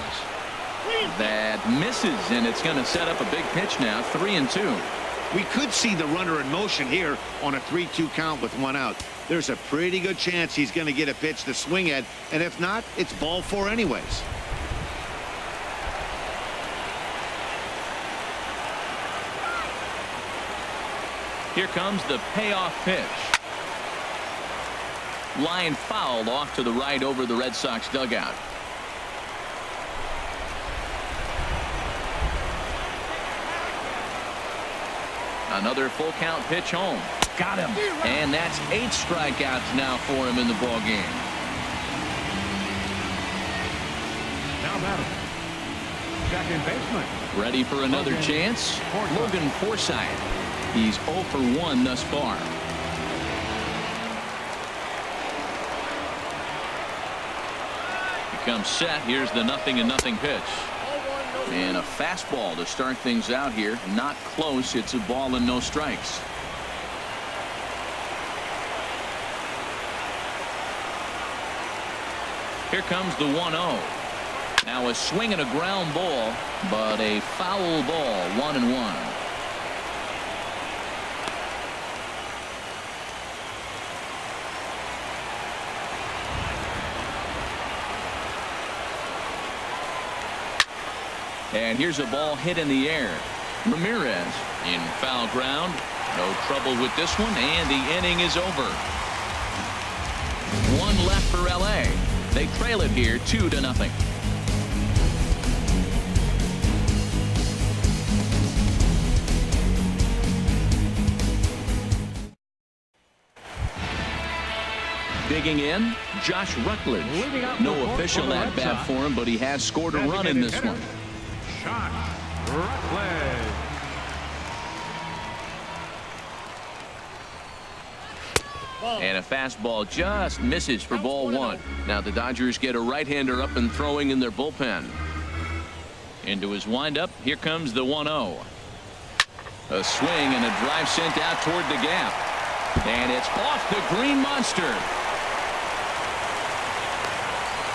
That misses, and it's going to set up a big pitch now. 3-2. We could see the runner in motion here on a 3-2 count with 1 out. There's a pretty good chance he's going to get a pitch to swing at, and if not, it's ball 4 anyways. Here comes the payoff pitch. Line foul off to the right over the Red Sox dugout. Another full count pitch home. Got him. And that's 8 strikeouts now for him in the ball game. Now batting, second baseman. Ready for another chance? Logan Forsythe. He's 0 for 1 thus far. He comes set. Here's the 0-0 pitch. And a fastball to start things out here. Not close. It's a ball and no strikes. Here comes the 1-0. Now a swing and a ground ball, but a foul ball. 1-1. And here's a ball hit in the air. Ramirez in foul ground. No trouble with this one, and the inning is over. 1 left for LA. They trail it here 2-0. Digging in, Josh Rutledge. No official at bat for him, but he has scored a run in this one. Josh Rutledge. And a fastball just misses for ball one. Now the Dodgers get a right-hander up and throwing in their bullpen. Into his windup. Here comes the 1-0. A swing and a drive sent out toward the gap. And it's off the Green Monster.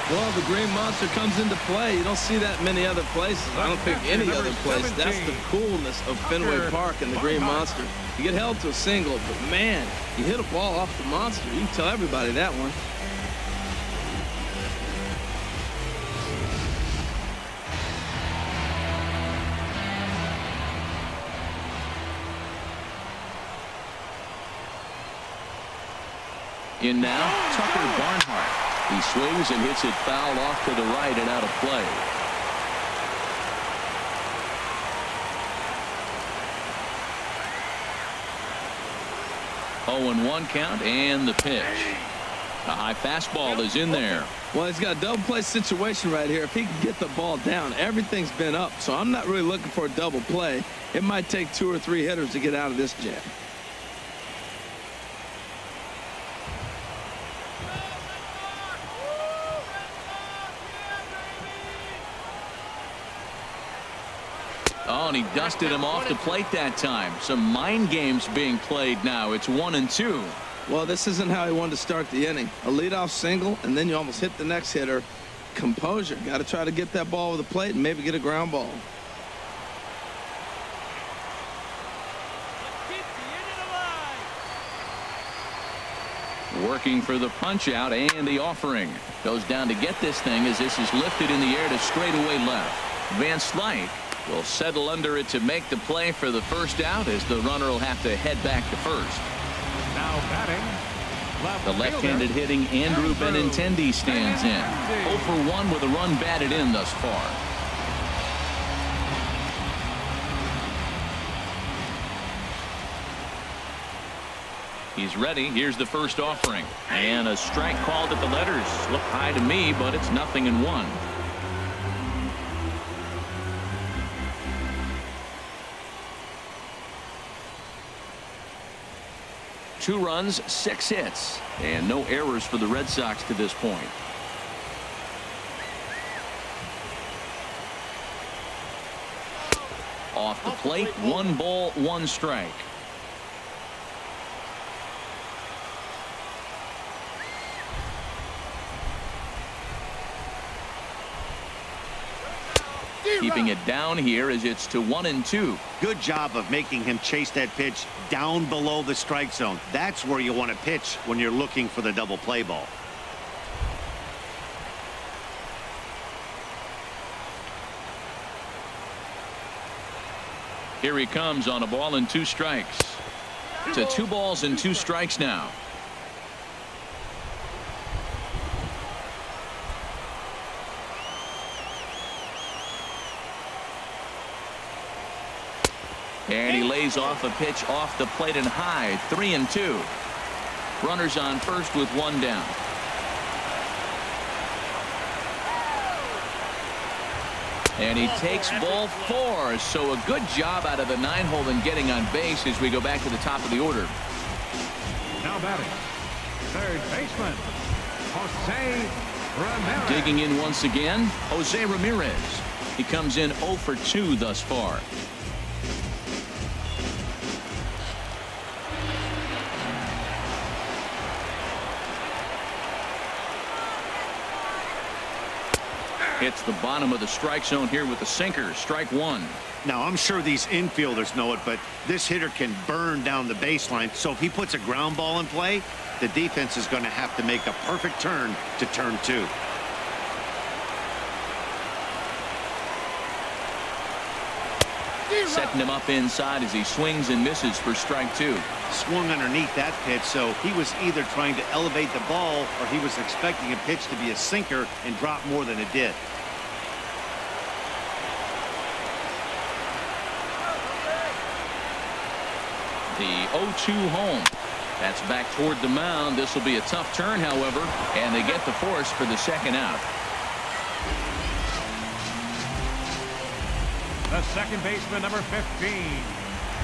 Well, the Green Monster comes into play. You don't see that many other places. I don't think any other place. That's the coolness of Fenway Park and the Green Monster. You get held to a single, but man, you hit a ball off the Monster. You can tell everybody that one. In now, Tucker Barnhart. He swings and hits it foul off to the right and out of play. 0-1 count and the pitch. A high fastball is in there. Well, he's got a double play situation right here. If he can get the ball down, everything's been up. So I'm not really looking for a double play. It might take 2 or 3 hitters to get out of this jam. Oh, and he dusted him off the plate that time. Some mind games being played now. It's 1-2. Well, this isn't how he wanted to start the inning. A leadoff single, and then you almost hit the next hitter. Composure. Got to try to get that ball over the plate and maybe get a ground ball. Working for the punch out and the offering. Goes down to get this thing as this is lifted in the air to straightaway left. Van Slyke will settle under it to make the play for the first out as the runner will have to head back to first. Now batting, The left-handed hitting Andrew Benintendi stands in. 0 for 1 with a run batted in thus far. He's ready. Here's the first offering. And a strike called at the letters. Look high to me, but it's 0-1. 2 runs, 6 hits, and no errors for the Red Sox to this point. Off the plate, 1 ball, 1 strike. Keeping it down here as it's to 1-2. Good job of making him chase that pitch down below the strike zone. That's where you want to pitch when you're looking for the double play ball. Here he comes on a ball and 2 strikes. To 2 balls and 2 strikes now. And he lays off a pitch off the plate and high. 3-2. Runners on first with 1 down. And he takes ball 4. So a good job out of the 9-hole in getting on base as we go back to the top of the order. now batting, third baseman, Jose Ramirez. Digging in once again, Jose Ramirez. He comes in 0 for 2 thus far. Hits the bottom of the strike zone here with the sinker. Strike 1. Now, I'm sure these infielders know it, but this hitter can burn down the baseline. So if he puts a ground ball in play, the defense is going to have to make a perfect turn to turn 2. Setting him up inside as he swings and misses for strike 2. Swung underneath that pitch, so he was either trying to elevate the ball or he was expecting a pitch to be a sinker and drop more than it did. The 0-2 home. That's back toward the mound. This will be a tough turn, however, and they get the force for the second out. The second baseman, number 15,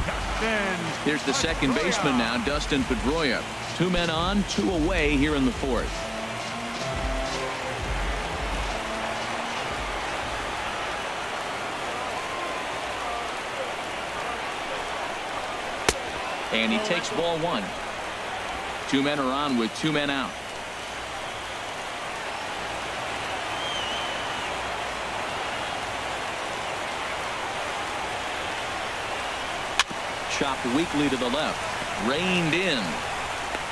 Dustin. Here's the second baseman now, Dustin Pedroia. 2 men on, 2 away here in the 4th. And he takes ball 1. 2 men are on with 2 men out. Chopped weakly to the left. Reined in.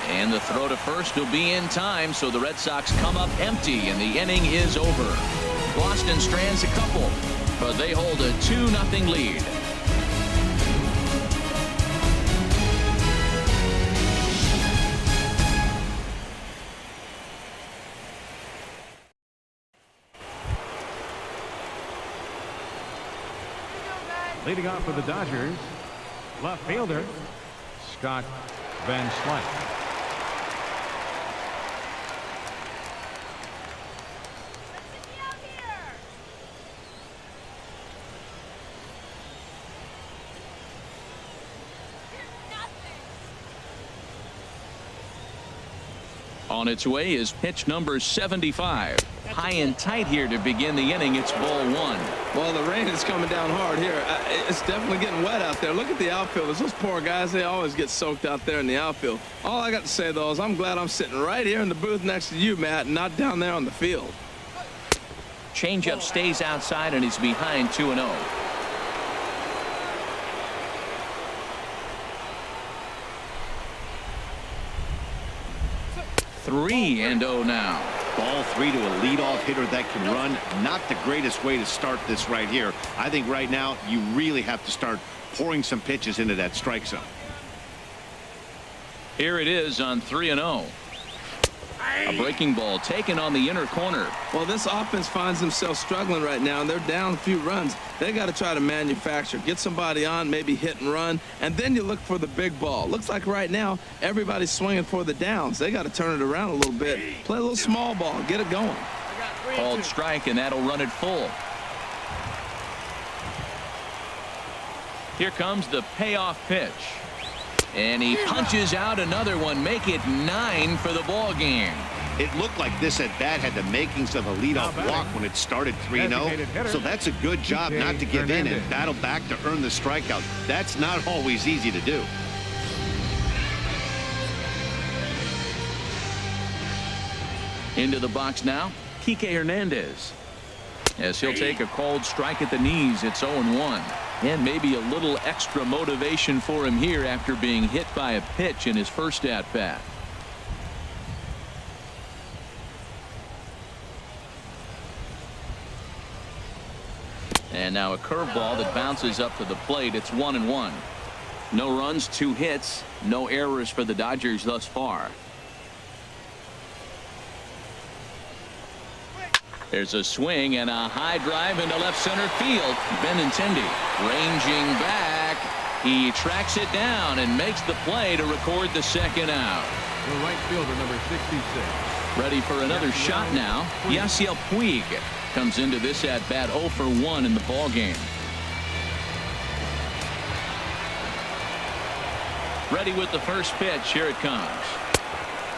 And the throw to first will be in time, so the Red Sox come up empty, and the inning is over. Boston strands a couple, but they hold a 2-0 lead. Leading off for the Dodgers, left fielder Scott Van Slyke. On its way is pitch number 75. High and tight here to begin the inning. It's ball 1. Well, the rain is coming down hard here. It's definitely getting wet out there. Look at the outfielders. Those poor guys, they always get soaked out there in the outfield. All I got to say, though, is I'm glad I'm sitting right here in the booth next to you, Matt, and not down there on the field. Changeup stays outside, and he's behind 2-0. 3-0 now. Ball 3 to a leadoff hitter that can run. Not the greatest way to start this right here. I think right now you really have to start pouring some pitches into that strike zone. Here it is on 3-0. A breaking ball taken on the inner corner. Well, this offense finds themselves struggling right now, and they're down a few runs. They got to try to manufacture, get somebody on, maybe hit and run, and then you look for the big ball. Looks like right now everybody's swinging for the downs. They got to turn it around a little bit, play a little small ball, get it going. Called strike, and that'll run it full. Here comes the payoff pitch. And he punches out another one. Make it 9 for the ball game. It looked like this at bat had the makings of a leadoff walk when it started 3-0. So that's a good job not to give in and battle back to earn the strikeout. That's not always easy to do. Into the box now, Kike Hernandez. As he'll take a called strike at the knees, it's 0-1. And maybe a little extra motivation for him here after being hit by a pitch in his first at-bat. And now a curveball that bounces up to the plate. It's 1-1. No runs, 2 hits, no errors for the Dodgers thus far. There's a swing and a high drive into left center field. Benintendi ranging back. He tracks it down and makes the play to record the second out. The right fielder, number 66. Ready for another shot now. Yasiel Puig comes into this at bat 0 for 1 in the ball game. Ready with the first pitch. Here it comes.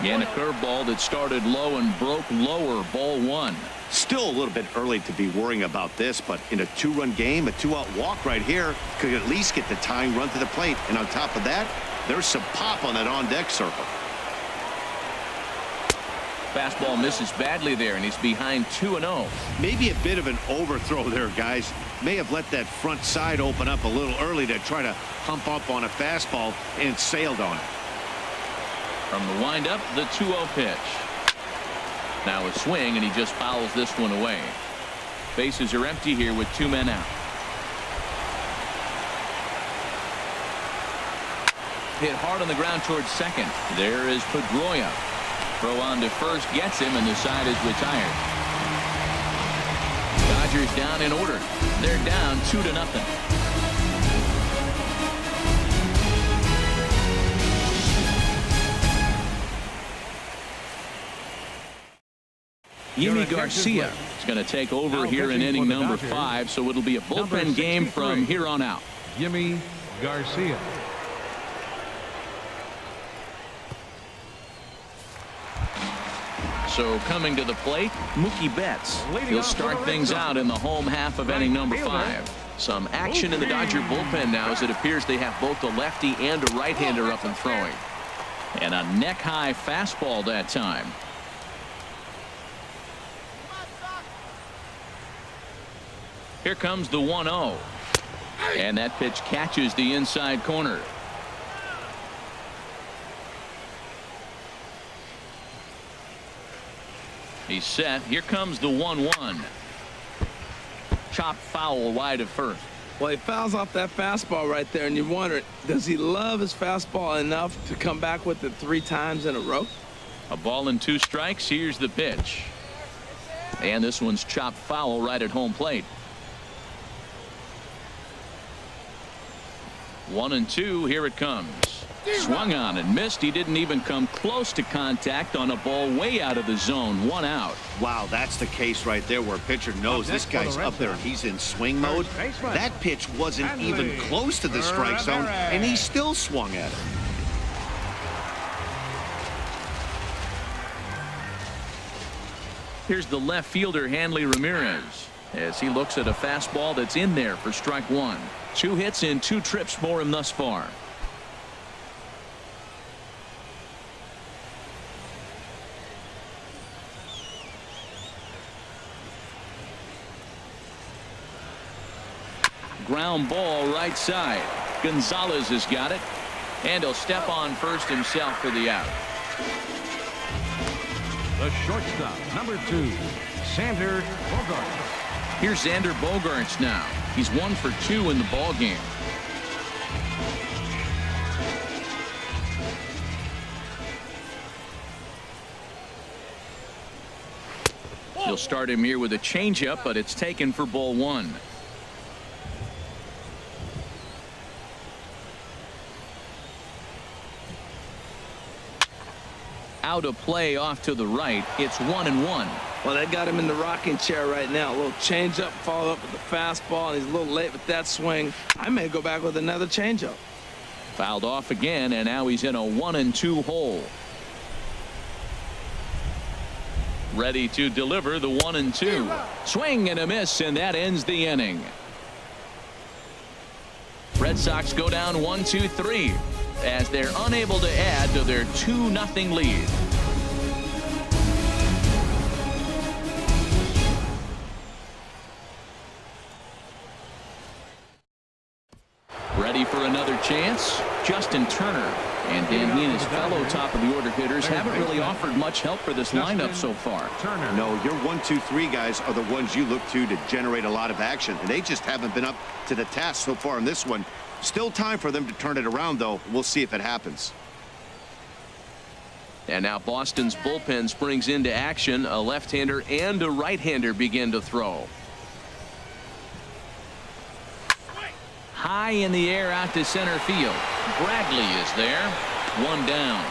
And a curveball that started low and broke lower. Ball 1. Still a little bit early to be worrying about this, but in a 2-run game, a 2-out walk right here could at least get the tying run to the plate. And on top of that, there's some pop on that on-deck circle. Fastball misses badly there, and he's behind 2-0. Maybe a bit of an overthrow there, guys. May have let that front side open up a little early to try to hump up on a fastball and sailed on it. From the windup, the 2-0 pitch. Now a swing, and he just fouls this one away. Bases are empty here with 2 men out. Hit hard on the ground towards second. There is Pedroia. Throw on to first gets him, and the side is retired. Dodgers down in order. They're down 2-0. Yimi Garcia is going to take over here in inning number 5, so it'll be a bullpen game from here on out. Yimi Garcia. So coming to the plate, Mookie Betts. Leading He'll off for start the things Red out Sox. in the home half of inning number Fielder. 5. Some action in the Dodger bullpen now as it appears they have both a lefty and a right-hander up and throwing. And a neck-high fastball that time. Here comes the 1-0. And that pitch catches the inside corner. He's set. Here comes the 1-1. Chop foul wide of first. Well, he fouls off that fastball right there, and you wonder, does he love his fastball enough to come back with it 3 times in a row? A ball and 2 strikes. Here's the pitch. And this one's chopped foul right at home plate. 1-2. Here it comes. Swung on and missed. He didn't even come close to contact on a ball way out of the zone. 1 out. Wow, that's the case right there where a pitcher knows this guy's up there and he's in swing mode. That pitch wasn't even close to the strike zone, and he still swung at it. Here's the left fielder, Hanley Ramirez, as he looks at a fastball that's in there for strike 1. 2 hits in 2 trips for him thus far. Ground ball right side. Gonzalez has got it, and he'll step on first himself for the out. The shortstop, number 2, Xander Bogaerts. Here's Xander Bogaerts now. He's 1 for 2 in the ball game. He'll start him here with a changeup, but it's taken for ball 1. Out of play off to the right. It's 1-1. Well, they got him in the rocking chair right now. A little changeup followed up with the fastball, and he's a little late with that swing. I may go back with another changeup. Fouled off again, and now he's in a 1-2 hole. Ready to deliver the 1-2. Swing and a miss, and that ends the inning. Red Sox go down 1-2-3 as they're unable to add to their 2-0 lead. Ready for another chance? Justin Turner. And Dan, he and his fellow top of the order hitters haven't really offered much help for this lineup so far. No, your 1-2-3 guys are the ones you look to generate a lot of action, and they just haven't been up to the task so far in this one. Still time for them to turn it around, though. We'll see if it happens. And now Boston's bullpen springs into action. A left-hander and a right-hander begin to throw. High in the air out to center field. Bradley is there. 1 down.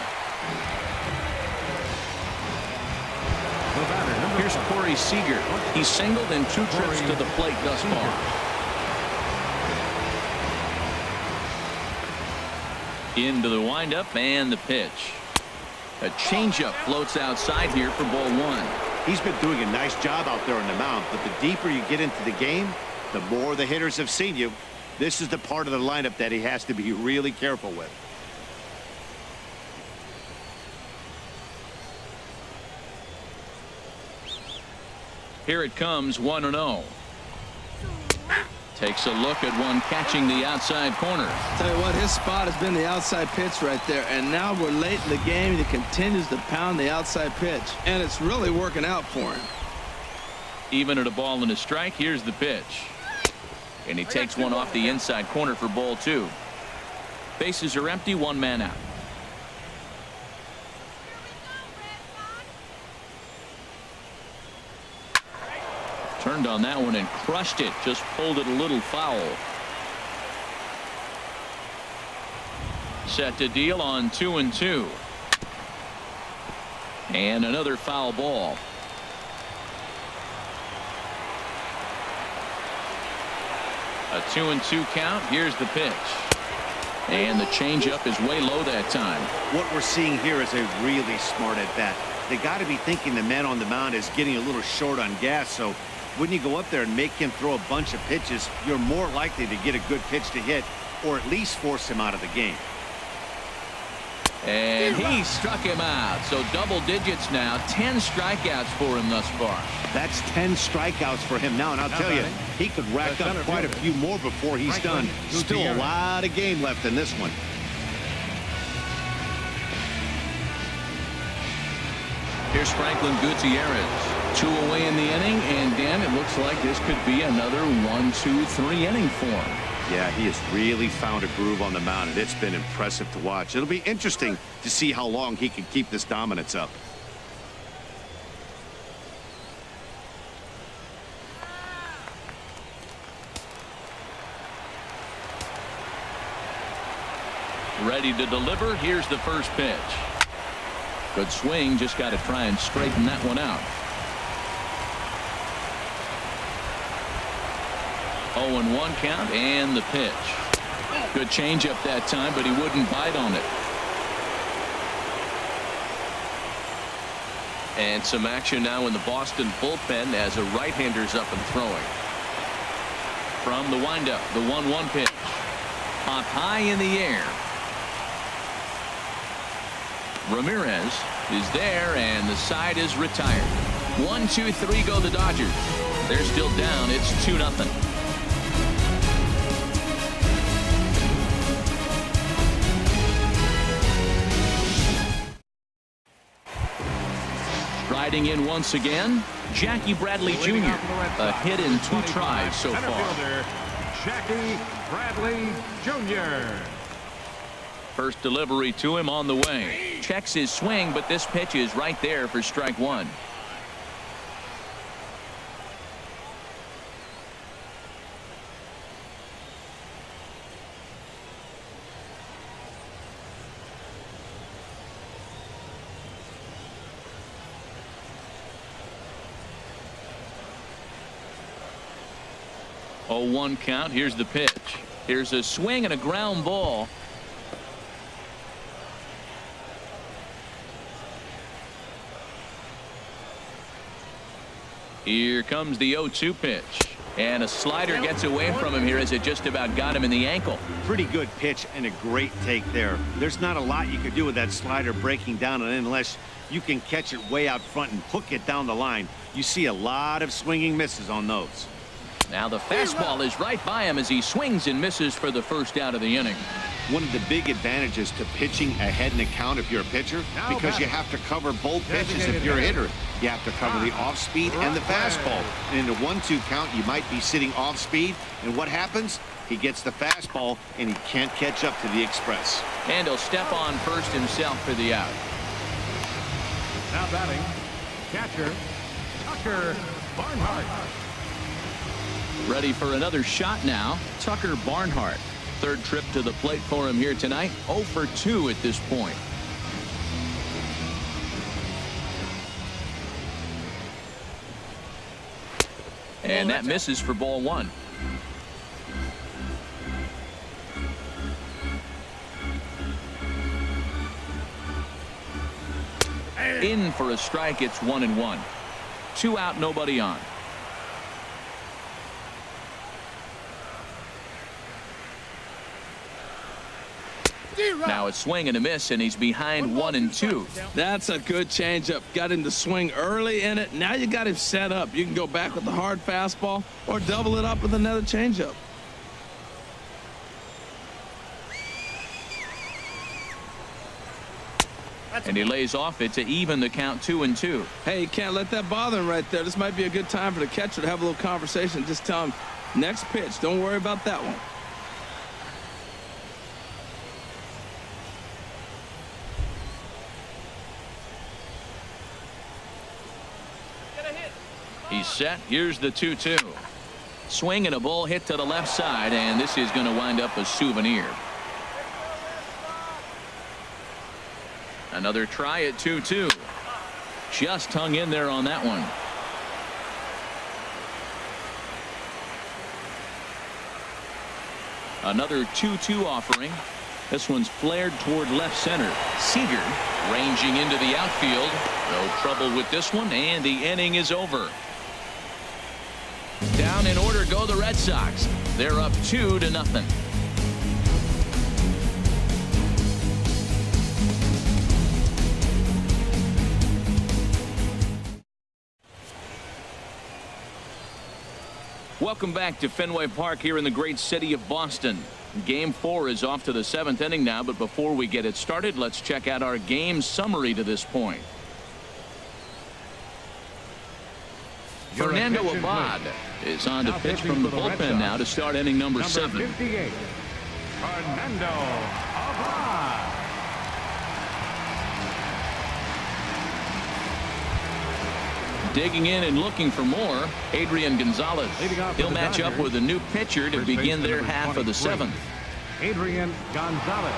Here's Corey Seager. He's singled in 2 trips to the plate thus far. Into the windup and the pitch. A changeup floats outside here for ball 1. He's been doing a nice job out there on the mound, but the deeper you get into the game, the more the hitters have seen you. This is the part of the lineup that he has to be really careful with. Here it comes, 1-0. Takes a look at one catching the outside corner. Tell you what, his spot has been the outside pitch right there, and now we're late in the game. He continues to pound the outside pitch, and it's really working out for him. Even at a ball and a strike, here's the pitch. And he takes one off the inside corner for ball 2. Bases are empty, 1 man out. Turned on that one and crushed it. Just pulled it a little foul. Set to deal on 2-2. And another foul ball. A 2-2 count. Here's the pitch. And the changeup is way low that time. What we're seeing here is a really smart at bat. They got to be thinking the man on the mound is getting a little short on gas, so when you go up there and make him throw a bunch of pitches, you're more likely to get a good pitch to hit or at least force him out of the game. And he struck him out. So double digits now. 10 strikeouts for him thus far. That's 10 strikeouts for him now, and I'll tell you, he could rack up quite a few more before he's done. Still a lot of game left in this one. Here's Franklin Gutierrez. 2 away in the inning, and Dan, it looks like this could be another 1-2-3 inning for him. Yeah, he has really found a groove on the mound, and it's been impressive to watch. It'll be interesting to see how long he can keep this dominance up. Ready to deliver. Here's the first pitch. Good swing. Just got to try and straighten that one out. 0-1 count, and the pitch. Good changeup that time, but he wouldn't bite on it. And some action now in the Boston bullpen as a right-hander's up and throwing. From the windup, the 1-1 pitch. Pop high in the air. Ramirez is there, and the side is retired. 1-2-3 go the Dodgers. They're still down. It's 2-0. Riding in once again, Jackie Bradley Jr. A hit in 2 tries so Center far. fielder, Jackie Bradley Jr. First delivery to him on the way. Checks his swing, but this pitch is right there for strike 1. Oh, 1 count. Here's the pitch. Here's a swing and a ground ball. Here comes the 0-2 pitch. And a slider gets away from him here as it just about got him in the ankle. Pretty good pitch and a great take there. There's not a lot you could do with that slider breaking down unless you can catch it way out front and hook it down the line. You see a lot of swinging misses on those. Now the fastball is right by him as he swings and misses for the first out of the inning. One of the big advantages to pitching ahead in the count if you're a pitcher, because you have to cover both pitches if you're a hitter. You have to cover the off speed and the fastball. And in the 1-2 count, you might be sitting off speed, and what happens? He gets the fastball and he can't catch up to the express. And he'll step on first himself for the out. Now batting, catcher Tucker Barnhart. Ready for another shot now. Tucker Barnhart. Third trip to the plate for him here tonight. 0 for 2 at this point. And that misses for ball 1. In for a strike. It's 1-1. 2 out, nobody on. Now a swing and a miss, and he's behind 1-2. That's a good changeup. Got him to swing early in it. Now you got him set up. You can go back with the hard fastball or double it up with another changeup. And he lays off it to even the count 2-2. Hey, you can't let that bother him right there. This might be a good time for the catcher to have a little conversation. Just tell him, next pitch, don't worry about that one. He's set. Here's the 2-2. Swing and a ball hit to the left side, and this is going to wind up a souvenir. Another try at 2-2. Just hung in there on that one. Another 2-2 offering. This one's flared toward left center. Seager ranging into the outfield. No trouble with this one, and the inning is over. Down in order go the Red Sox. They're up 2-0. Welcome back to Fenway Park here in the great city of Boston. Game 4 is off to the 7th inning now, but before we get it started, let's check out our game summary to this point. Fernando Abad is on to pitch from the bullpen now to start inning number 7. 58, Fernando Abad. Digging in and looking for more, Adrian Gonzalez. He'll match up with a new pitcher to begin their half of the 7th. Adrian Gonzalez.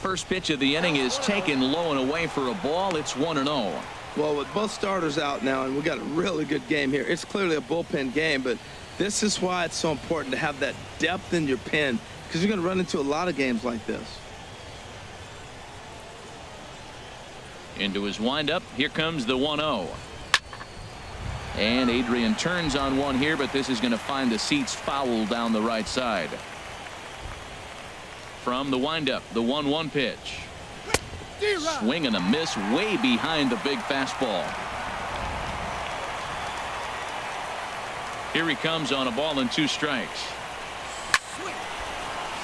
First pitch of the inning is taken low and away for a ball. It's 1-0. Well, with both starters out now, and we got a really good game here. It's clearly a bullpen game, but this is why it's so important to have that depth in your pen, because you're going to run into a lot of games like this. Into his windup. Here comes the 1-0. And Adrian turns on one here, but this is going to find the seats foul down the right side. From the windup, the 1-1 pitch. Swing and a miss way behind the big fastball. Here he comes on a ball and 2 strikes.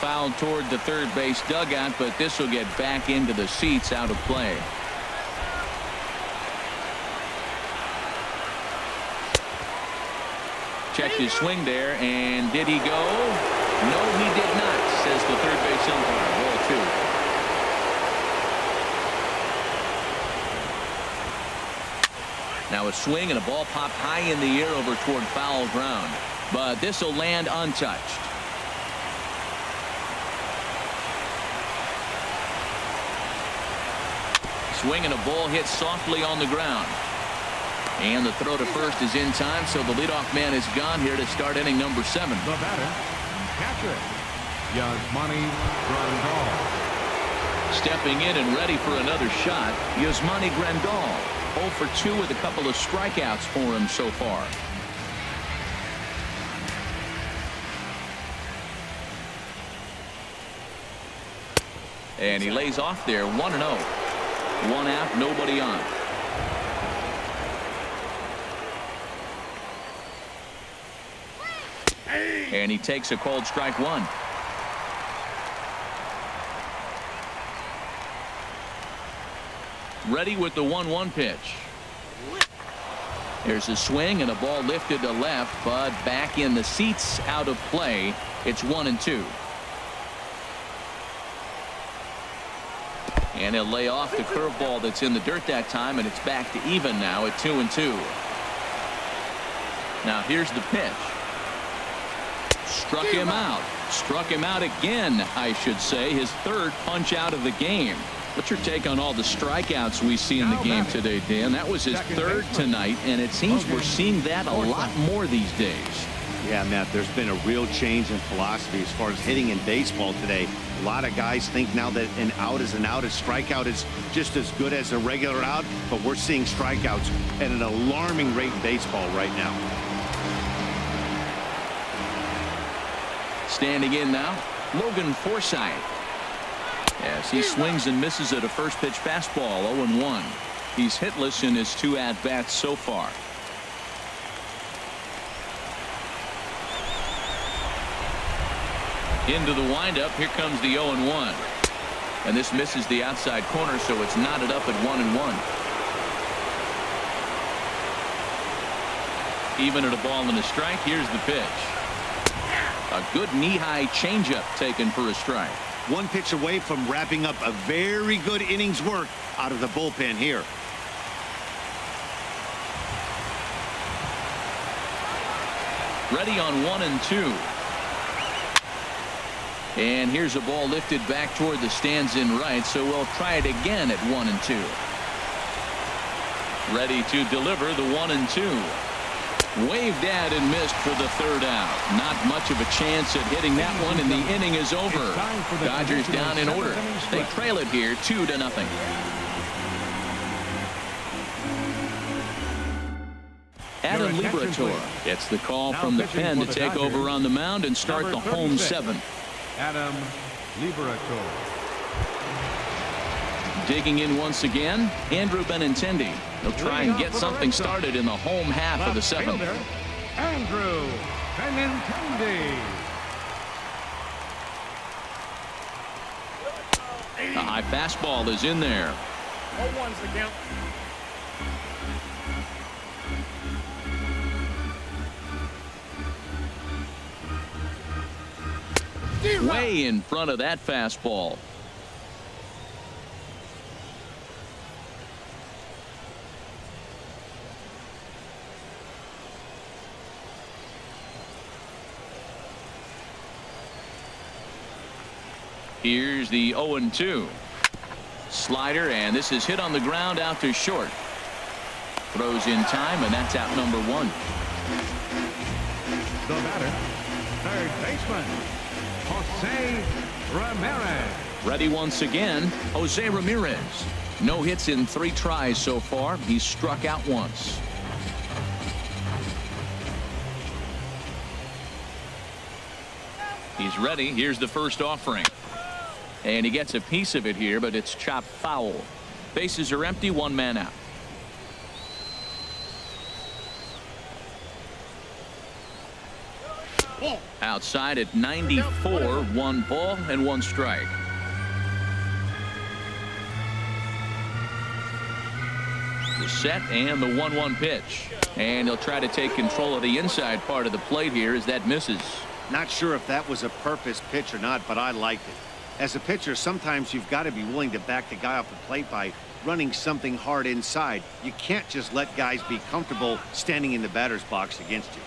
Fouled toward the third base dugout, but this will get back into the seats out of play. Checked his swing there, and did he go? No, he did not, says the third base umpire. Ball 2. Now a swing and a ball popped high in the air over toward foul ground, but this will land untouched. Swing and a ball hit softly on the ground. And the throw to first is in time, so the leadoff man is gone here to start inning number 7. The batter, catcher, Yasmani Grandal. Stepping in and ready for another shot, Yasmani Grandal. 0 for 2 with a couple of strikeouts for him so far. And he lays off there, 1-0. 1 out, nobody on. And he takes a cold strike 1. Ready with the 1-1 pitch. There's a swing and a ball lifted to left, but back in the seats out of play. It's 1-2. And he'll lay off the curveball that's in the dirt that time, and it's back to even now at 2-2. Now here's the pitch. Struck him out. Struck him out again, I should say. His 3rd punch out of the game. What's your take on all the strikeouts we see in the game today, Dan? That was his 3rd tonight, and it seems we're seeing that a lot more these days. Yeah, Matt, there's been a real change in philosophy as far as hitting in baseball today. A lot of guys think now that an out is an out, a strikeout is just as good as a regular out, but we're seeing strikeouts at an alarming rate in baseball right now. Standing in now, Logan Forsythe. As he swings and misses at a first pitch fastball, 0-1. He's hitless in his 2 at-bats so far. Into the windup, here comes the 0-1. And this misses the outside corner, so it's knotted up at 1-1. Even at a ball and a strike, here's the pitch. A good knee-high changeup taken for a strike. 1 pitch away from wrapping up a very good innings work out of the bullpen here. Ready on 1-2. And here's a ball lifted back toward the stands in right, so we'll try it again at 1-2. Ready to deliver the 1-2. Waved at and missed for the third out. Not much of a chance at hitting that one, and the inning is over. Dodgers down in order. They trail it here 2-0. Adam Liberatore gets the call from the pen to take over on the mound and start the home 7th. Adam Liberatore. Digging in once again, Andrew Benintendi. He'll try and get something started in the home half of the 7th. Andrew Benintendi. The high fastball is in there. 0-1's the count. Way in front of that fastball. Here's the 0-2. Slider, and this is hit on the ground out to short. Throws in time, and that's out number 1. The batter, third baseman, Jose Ramirez. Ready once again, Jose Ramirez. No hits in 3 tries so far. He's struck out once. He's ready. Here's the first offering. And he gets a piece of it here, but it's chopped foul. Bases are empty, 1 man out. Outside at 94, 1 ball and 1 strike. The set and the 1-1 pitch. And he'll try to take control of the inside part of the plate here as that misses. Not sure if that was a purpose pitch or not, but I liked it. As a pitcher, sometimes you've got to be willing to back the guy off the plate by running something hard inside. You can't just let guys be comfortable standing in the batter's box against you.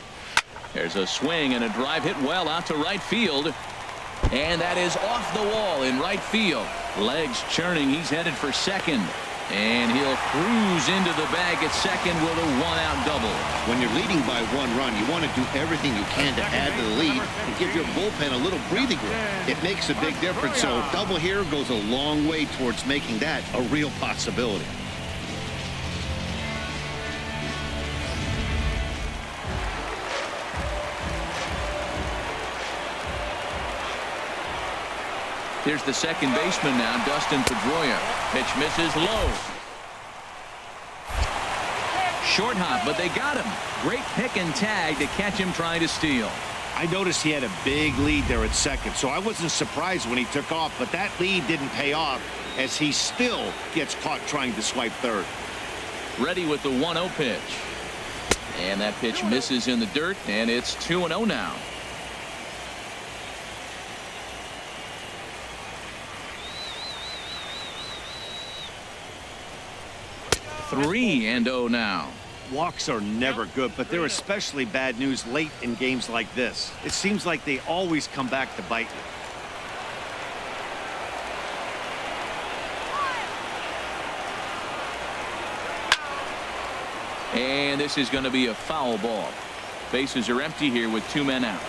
There's a swing and a drive hit well out to right field. And that is off the wall in right field. Legs churning. He's headed for second. And he'll cruise into the bag at second with a 1-out double. When you're leading by 1 run, you want to do everything you can to add to the lead and give your bullpen a little breathing room. It makes a big difference, so double here goes a long way towards making that a real possibility. Here's the second baseman now, Dustin Pedroia. Pitch misses low. Short hop, but they got him. Great pick and tag to catch him trying to steal. I noticed he had a big lead there at second, so I wasn't surprised when he took off, but that lead didn't pay off as he still gets caught trying to swipe third. Ready with the 1-0 pitch. And that pitch misses in the dirt, and it's 2-0 now. 3-0 now. Walks are never good, but they're especially bad news late in games like this. It seems like they always come back to bite you. And this is going to be a foul ball. Bases are empty here with 2 men out.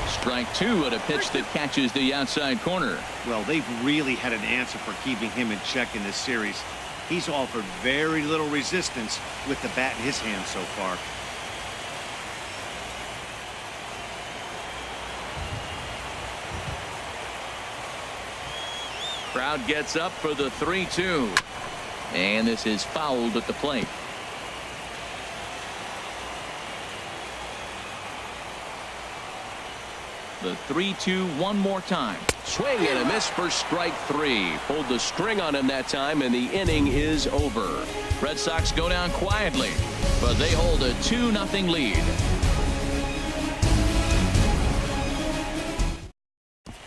Strike 2 at a pitch that catches the outside corner. Well, they've really had an answer for keeping him in check in this series. He's offered very little resistance with the bat in his hand so far. Crowd gets up for the 3-2. And this is fouled at the plate. The 3-2 one more time. Swing and a miss for strike 3. Pulled the string on him that time, and the inning is over. Red Sox go down quietly, but they hold a 2-0 lead.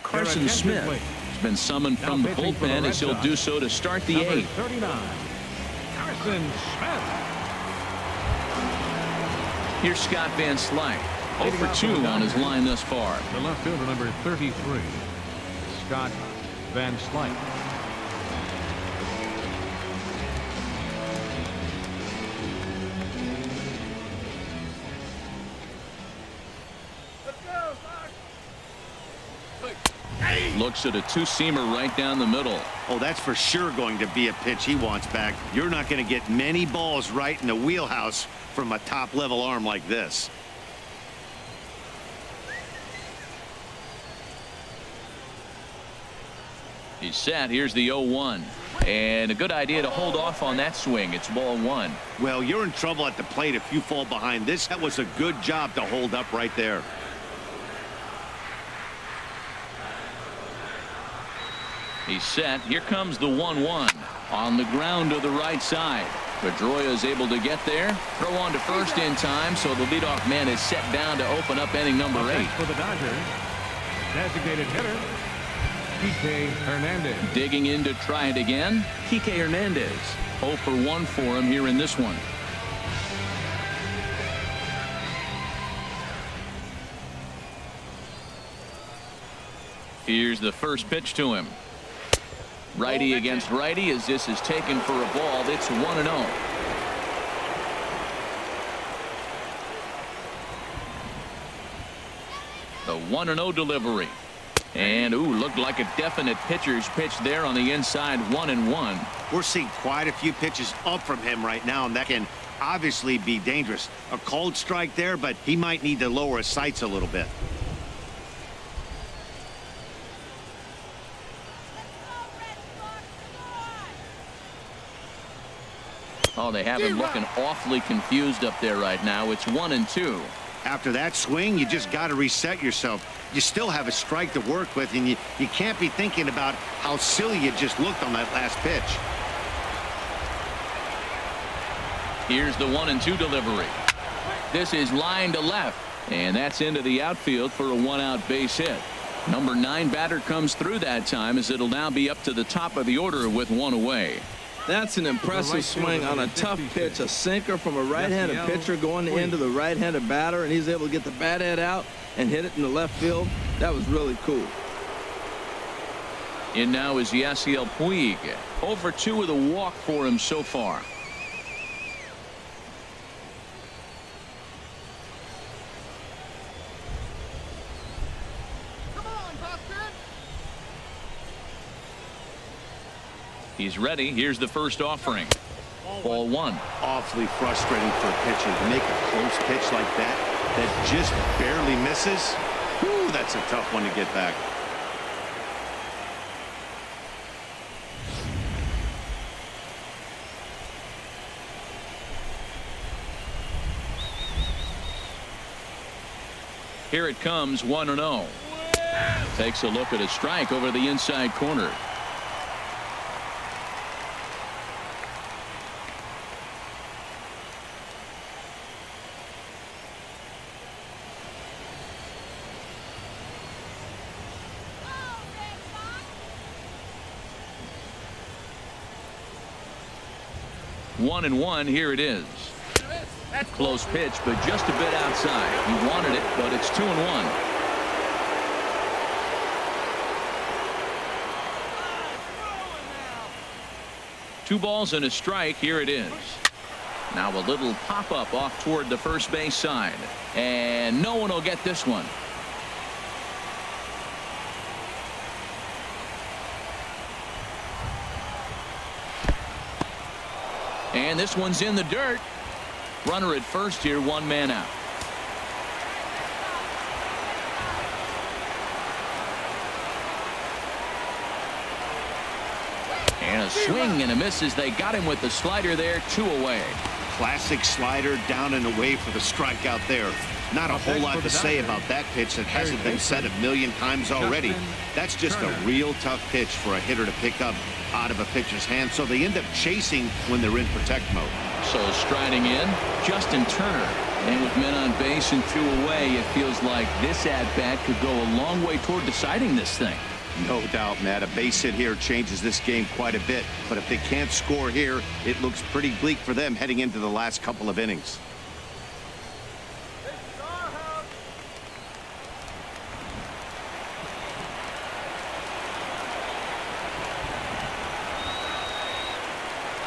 Carson Smith has been summoned from the bullpen as he'll do so to start the 8th. 39, Carson Smith. Here's Scott Van Slyke. 0 for 2 on his line thus far. The left fielder, number 33, Scott Van Slyke. Let's go, Sox. Looks at a two-seamer right down the middle. Oh, that's for sure going to be a pitch he wants back. You're not going to get many balls right in the wheelhouse from a top-level arm like this. He's set. Here's the 0-1. And a good idea to hold off on that swing. It's ball one. Well, you're in trouble at the plate if you fall behind this. That was a good job to hold up right there. He's set. Here comes the 1-1 on the ground to the right side. Pedroia is able to get there. Throw on to first in time, so the leadoff man is set down to open up inning number 8. For the Dodgers, designated hitter, Kike Hernandez. Digging in to try it again, Kike Hernandez. 0 for 1 for him here in this one. Here's the first pitch to him. Righty against righty as this is taken for a ball. It's 1-0. The 1-0 delivery. And, ooh, looked like a definite pitcher's pitch there on the inside. 1-1. We're seeing quite a few pitches up from him right now, and that can obviously be dangerous. A cold strike there, but he might need to lower his sights a little bit. Oh, they have him looking awfully confused up there right now. It's 1-2. After that swing, you just got to reset yourself. You still have a strike to work with, and you can't be thinking about how silly you just looked on that last pitch. Here's the 1-2 delivery. This is line to left, and that's into the outfield for a 1-out base hit. Number 9 batter comes through that time, as it'll now be up to the top of the order with 1 away. That's an impressive swing on a tough pitch. A sinker from a right-handed pitcher going into the right-handed batter, and he's able to get the bat head out and hit it in the left field. That was really cool. In now is Yasiel Puig. 0 for 2 with a walk for him so far. He's ready. Here's the first offering. Ball 1. Awfully frustrating for a pitcher to make a close pitch like that just barely misses. Whew, that's a tough one to get back. Here it comes, 1-0. Takes a look at a strike over the inside corner. One and one. Here it is. Close pitch, but just a bit outside. He wanted it, but it's 2-1. Two balls and a strike. Here it is. Now a little pop-up off toward the first base side, and no one will get this one. And this one's in the dirt. Runner at first here, 1 man out. And a swing and a miss as they got him with the slider there. 2 away. Classic slider down and away for the strikeout there. Not a whole lot to say about that pitch that hasn't been said a million times already. That's just a real tough pitch for a hitter to pick up out of a pitcher's hand, so they end up chasing when they're in protect mode. So striding in, Justin Turner. And with men on base and 2 away, it feels like this at-bat could go a long way toward deciding this thing. No doubt, Matt. A base hit here changes this game quite a bit. But if they can't score here, it looks pretty bleak for them heading into the last couple of innings.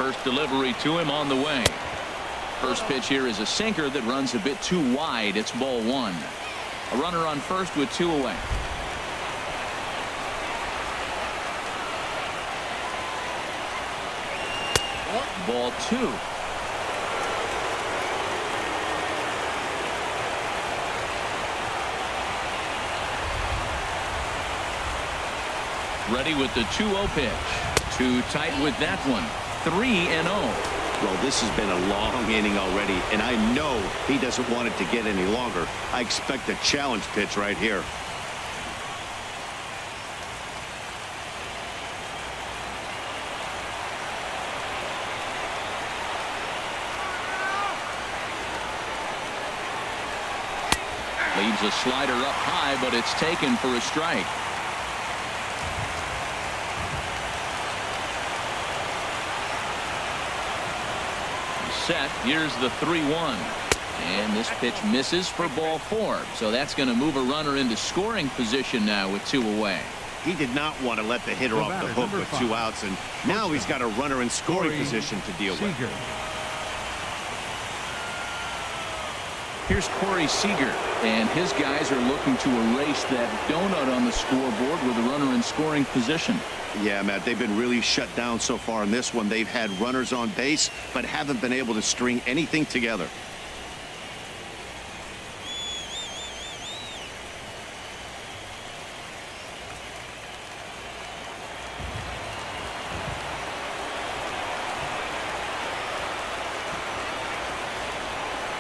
First delivery to him on the way. First pitch here is a sinker that runs a bit too wide. It's ball one. A runner on first with 2 away. Ball 2. Ready with the 2-0 pitch. Too tight with that one. 3-0. Well, this has been a long inning already, and I know he doesn't want it to get any longer. I expect a challenge pitch right here. Leaves a slider up high, but it's taken for a strike. Set. Here's the 3-1. And this pitch misses for ball 4. So that's going to move a runner into scoring position now with 2 away. He did not want to let the hitter off the hook with 2 outs, and now he's got a runner in scoring position to deal with. Here's Corey Seager, and his guys are looking to erase that donut on the scoreboard with a runner in scoring position. Yeah, Matt, they've been really shut down so far in this one. They've had runners on base, but haven't been able to string anything together.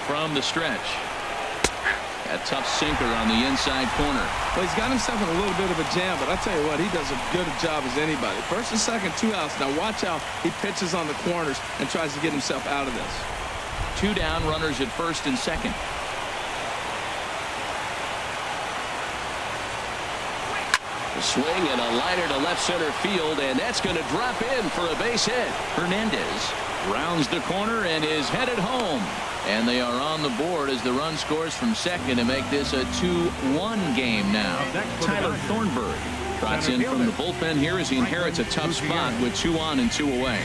From the stretch. A tough sinker on the inside corner. Well, he's got himself in a little bit of a jam, but I tell you what, he does a good job as anybody. First and second, 2 outs. Now watch how he pitches on the corners and tries to get himself out of this. 2 down, runners at first and second. A swing and a liner to left center field, and that's going to drop in for a base hit. Hernandez rounds the corner and is headed home. And they are on the board as the run scores from second to make this a 2-1 game now. Tyler Thornburg trots in from the bullpen here as he inherits a tough spot with 2 on and 2 away.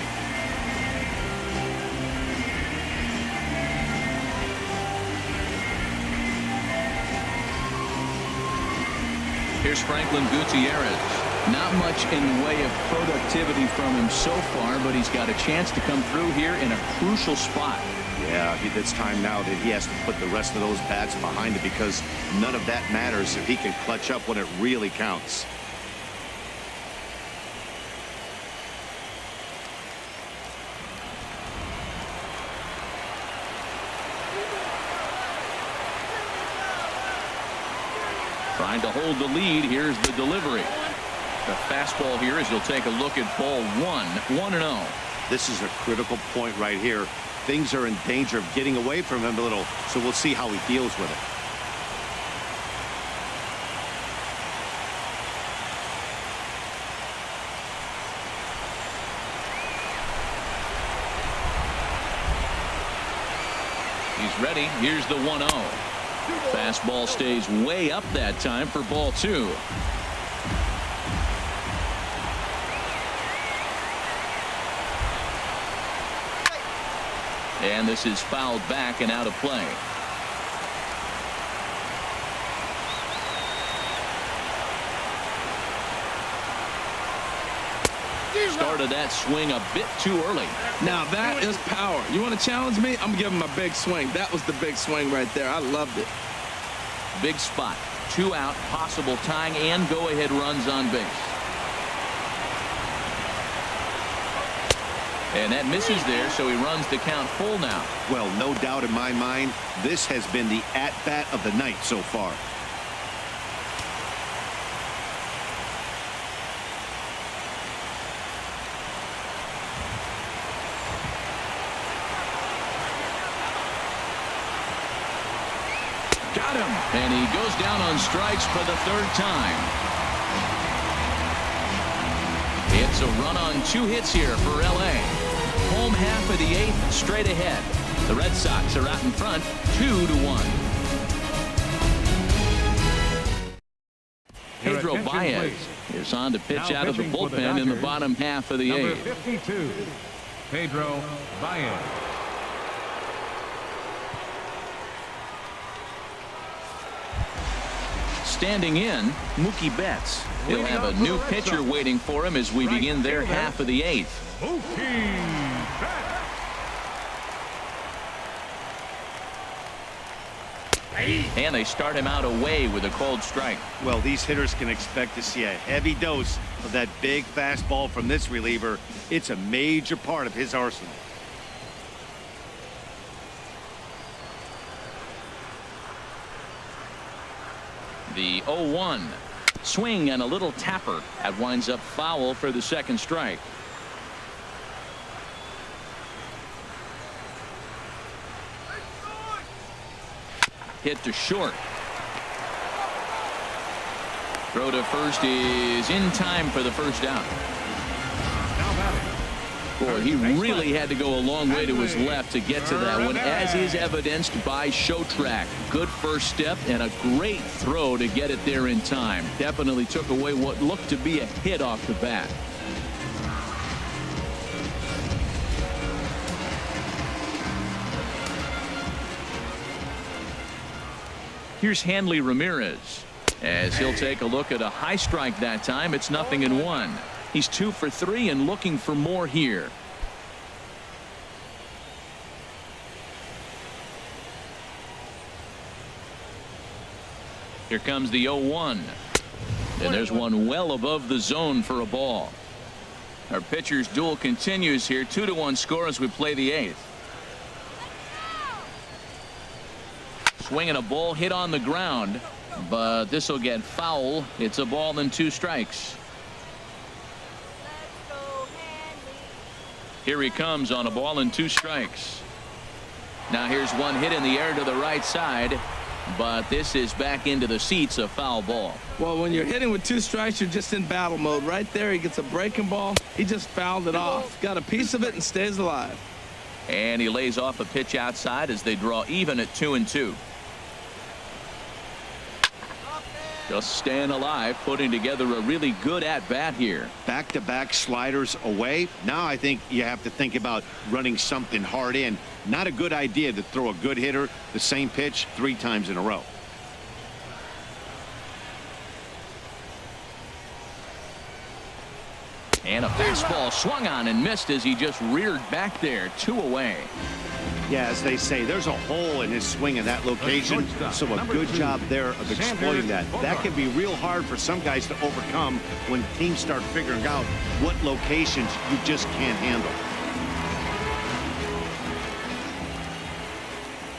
Here's Franklin Gutierrez. Not much in the way of productivity from him so far, but he's got a chance to come through here in a crucial spot. Yeah, it's time now that he has to put the rest of those bats behind it, because none of that matters if he can clutch up when it really counts. Trying to hold the lead. Here's the delivery. The fastball here as you'll take a look at ball 1. 1-0. This is a critical point right here. Things are in danger of getting away from him a little, so we'll see how he deals with it. He's ready. Here's the 1-0. Fastball stays way up that time for ball 2. And this is fouled back and out of play. Started that swing a bit too early. Now that is power. You want to challenge me? I'm giving him a big swing. That was the big swing right there. I loved it. Big spot. 2 out, possible tying and go-ahead runs on base. And that misses there, so he runs the count full now. Well, no doubt in my mind, this has been the at-bat of the night so far. Got him. And he goes down on strikes for the 3rd time. It's a run on 2 hits here for L.A. Home half of the 8th, straight ahead. The Red Sox are out in front, 2-1. Pedro Baez is on to pitch out of the bullpen in the bottom half of the 8th. Pedro Baez. Standing in, Mookie Betts. He'll have a new pitcher waiting for him as we begin their half of the eighth. Mookie Betts. And they start him out away with a cold strike. Well, these hitters can expect to see a heavy dose of that big fastball from this reliever. It's a major part of his arsenal. The 0-1. Swing and a little tapper. That winds up foul for the second strike. Hit to short. Throw to first is in time for the first down. Now batting. Boy, he really had to go a long way to his left to get to that one, as is evidenced by Showtrack. Good first step and a great throw to get it there in time. Definitely took away what looked to be a hit off the bat. Here's Hanley Ramirez as he'll take a look at a high strike that time. It's 0-1. He's 2 for 3 and looking for more here. Here comes the 0-1. And there's one well above the zone for a ball. Our pitcher's duel continues here. 2-1 score as we play the eighth. Swinging a ball hit on the ground, but this will get foul. It's a ball and 2 strikes. Here he comes on a ball and 2 strikes. Now here's one hit in the air to the right side, but this is back into the seats, a foul ball. Well, when you're hitting with 2 strikes, you're just in battle mode. Right there, he gets a breaking ball. He just fouled it off. Got a piece of it and stays alive. And he lays off a pitch outside as they draw even at 2-2. Just staying alive, putting together a really good at-bat here. Back-to-back sliders away. Now I think you have to think about running something hard in. Not a good idea to throw a good hitter the same pitch 3 times in a row. And a fastball swung on and missed as he just reared back there. 2 away. Yeah, as they say, there's a hole in his swing in that location, so a good job there of exploiting that. That can be real hard for some guys to overcome when teams start figuring out what locations you just can't handle.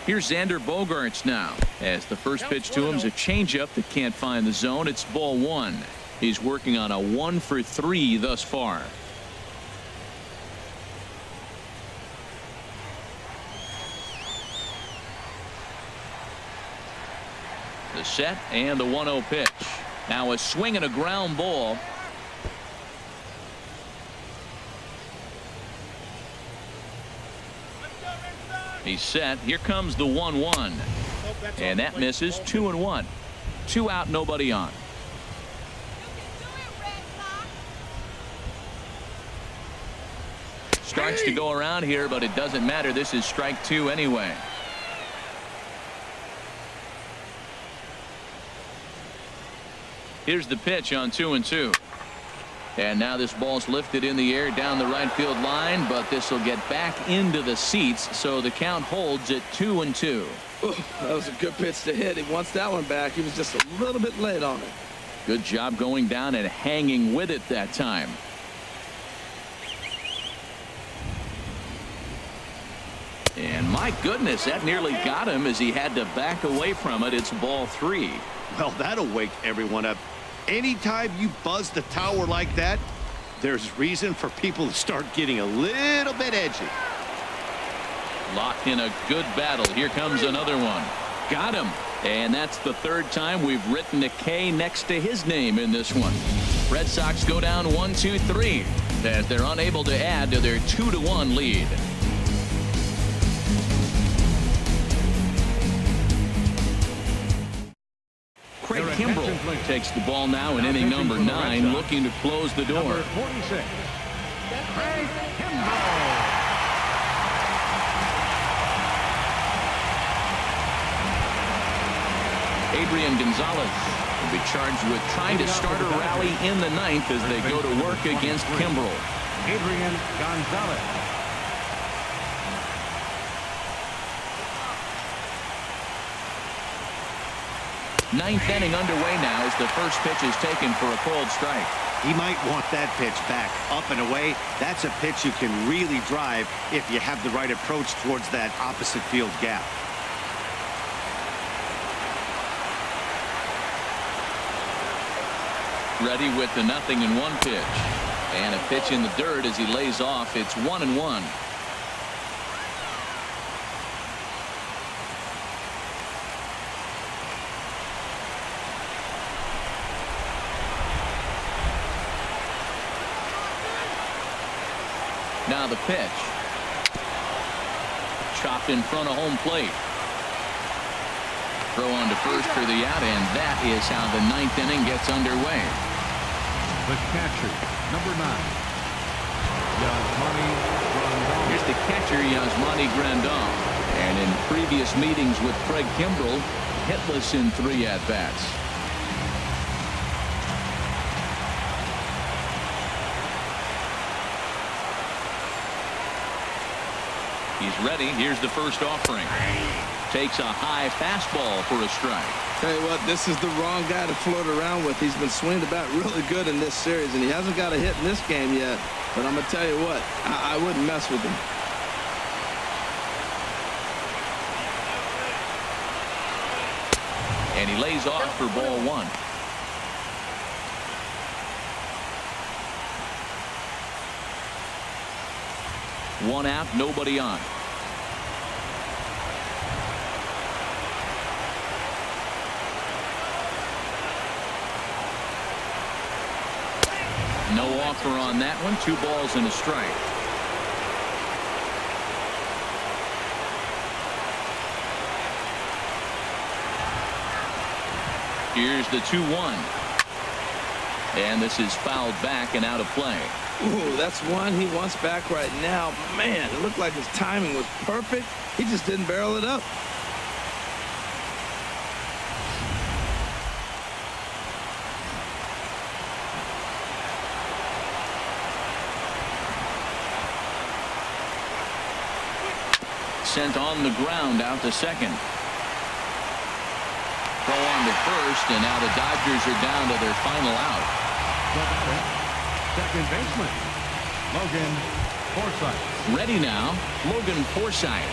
Here's Xander Bogaerts now, as the first pitch to him is a changeup that can't find the zone. It's ball 1. He's working on a 1 for 3 thus far. The set and the 1-0 pitch. Now a swing and a ground ball. He's set. Here comes the 1-1. And that misses. 2-1. 2 out, nobody on. Starts to go around here, but it doesn't matter. This is strike 2 anyway. Here's the pitch on 2-2. And now this ball's lifted in the air down the right field line, but this will get back into the seats, so the count holds at 2-2. Ooh, that was a good pitch to hit. He wants that one back. He was just a little bit late on it. Good job going down and hanging with it that time. And my goodness, that nearly got him as he had to back away from it. It's ball 3. Well, that'll wake everyone up. Anytime you buzz the tower like that, there's reason for people to start getting a little bit edgy. Locked in a good battle. Here comes another one. Got him. And that's the 3rd time we've written a K next to his name in this one. Red Sox go down 1-2-3 as they're unable to add to their 2-1 lead. Craig Kimbrell takes the ball now in inning number 9, looking to close the door. Number 46, Craig Kimbrell. Adrian Gonzalez will be charged with trying to start a rally in the ninth as they go to work against Kimbrel. Adrian Gonzalez. Ninth inning underway now as the first pitch is taken for a called strike. He might want that pitch back, up and away. That's a pitch you can really drive if you have the right approach towards that opposite field gap. Ready with the 0-1 pitch. And a pitch in the dirt as he lays off. It's 1-1. Now the pitch. Chopped in front of home plate. Throw on to first for the out, and that is how the ninth inning gets underway. The catcher, number 9, Yasmani Grandal. Here's the catcher, Yasmani Grandal. And in previous meetings with Craig Kimbrel, hitless in 3 at-bats. He's ready. Here's the first offering. Takes a high fastball for a strike. Tell you what, this is the wrong guy to float around with. He's been swinging about really good in this series, and he hasn't got a hit in this game yet. But I'm going to tell you what, I wouldn't mess with him. And he lays off for ball 1. One out, nobody on. No offer on that one. 2 balls and a strike. Here's the 2-1. And this is fouled back and out of play. Ooh, that's one he wants back right now. Man, it looked like his timing was perfect. He just didn't barrel it up. Sent on the ground out to second. Throw on to first, and now the Dodgers are down to their final out. Second baseman, Logan Forsythe. Ready now, Logan Forsythe.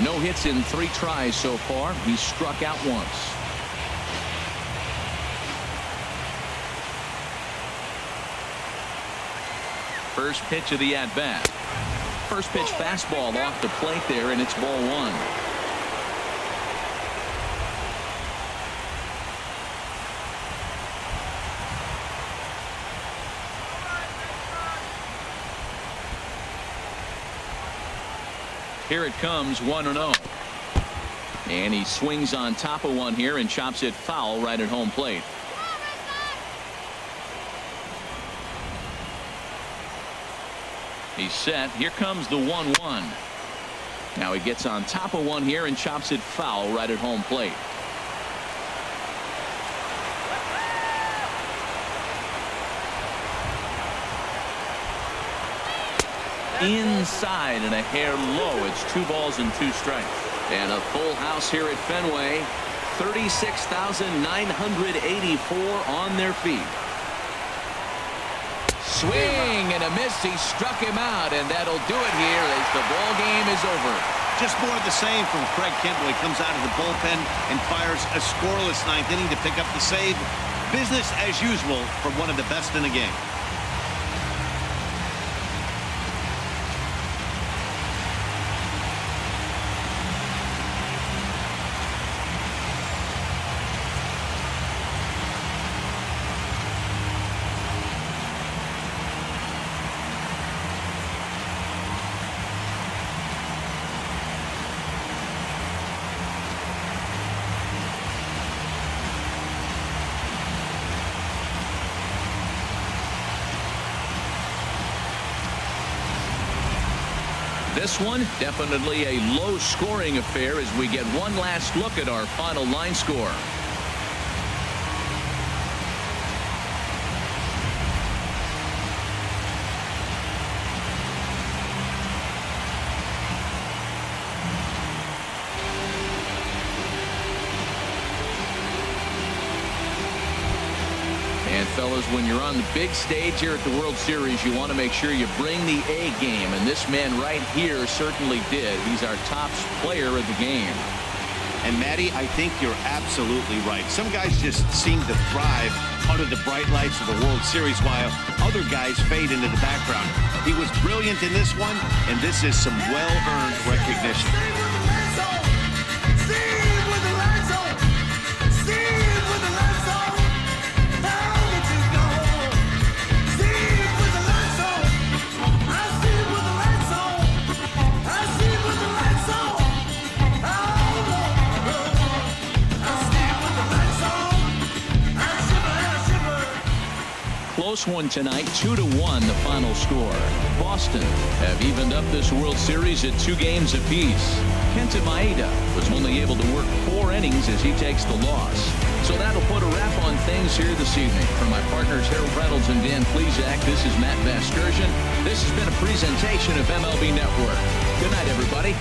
No hits in 3 tries so far. He struck out once. First pitch of the at-bat. First pitch fastball off the plate there, and it's ball 1. Here it comes, 1-0. And he swings on top of one here and chops it foul right at home plate. He's set. Here comes the 1-1. Now he gets on top of one here and chops it foul right at home plate. Inside and a hair low. It's 2 balls and 2 strikes. And a full house here at Fenway. 36,984 on their feet. Swing and a miss. He struck him out, and that'll do it here as the ball game is over. Just more of the same from Craig Kimbrel. He comes out of the bullpen and fires a scoreless 9th inning to pick up the save. Business as usual from one of the best in the game. This one definitely a low scoring affair as we get one last look at our final line score. fellas, when you're on the big stage here at the World Series, you want to make sure you bring the A game, and this man right here certainly did. He's our top player of the game. And, Matty, I think you're absolutely right. Some guys just seem to thrive under the bright lights of the World Series while other guys fade into the background. He was brilliant in this one, and this is some well-earned recognition. Close one tonight, 2-1 the final score. Boston have evened up this World Series at 2 games apiece. Kenta Maeda was only able to work 4 innings as he takes the loss. So that'll put a wrap on things here this evening. For my partners Harold Reynolds and Dan Plesac, this is Matt Vasgersian. This has been a presentation of MLB Network. Good night, everybody.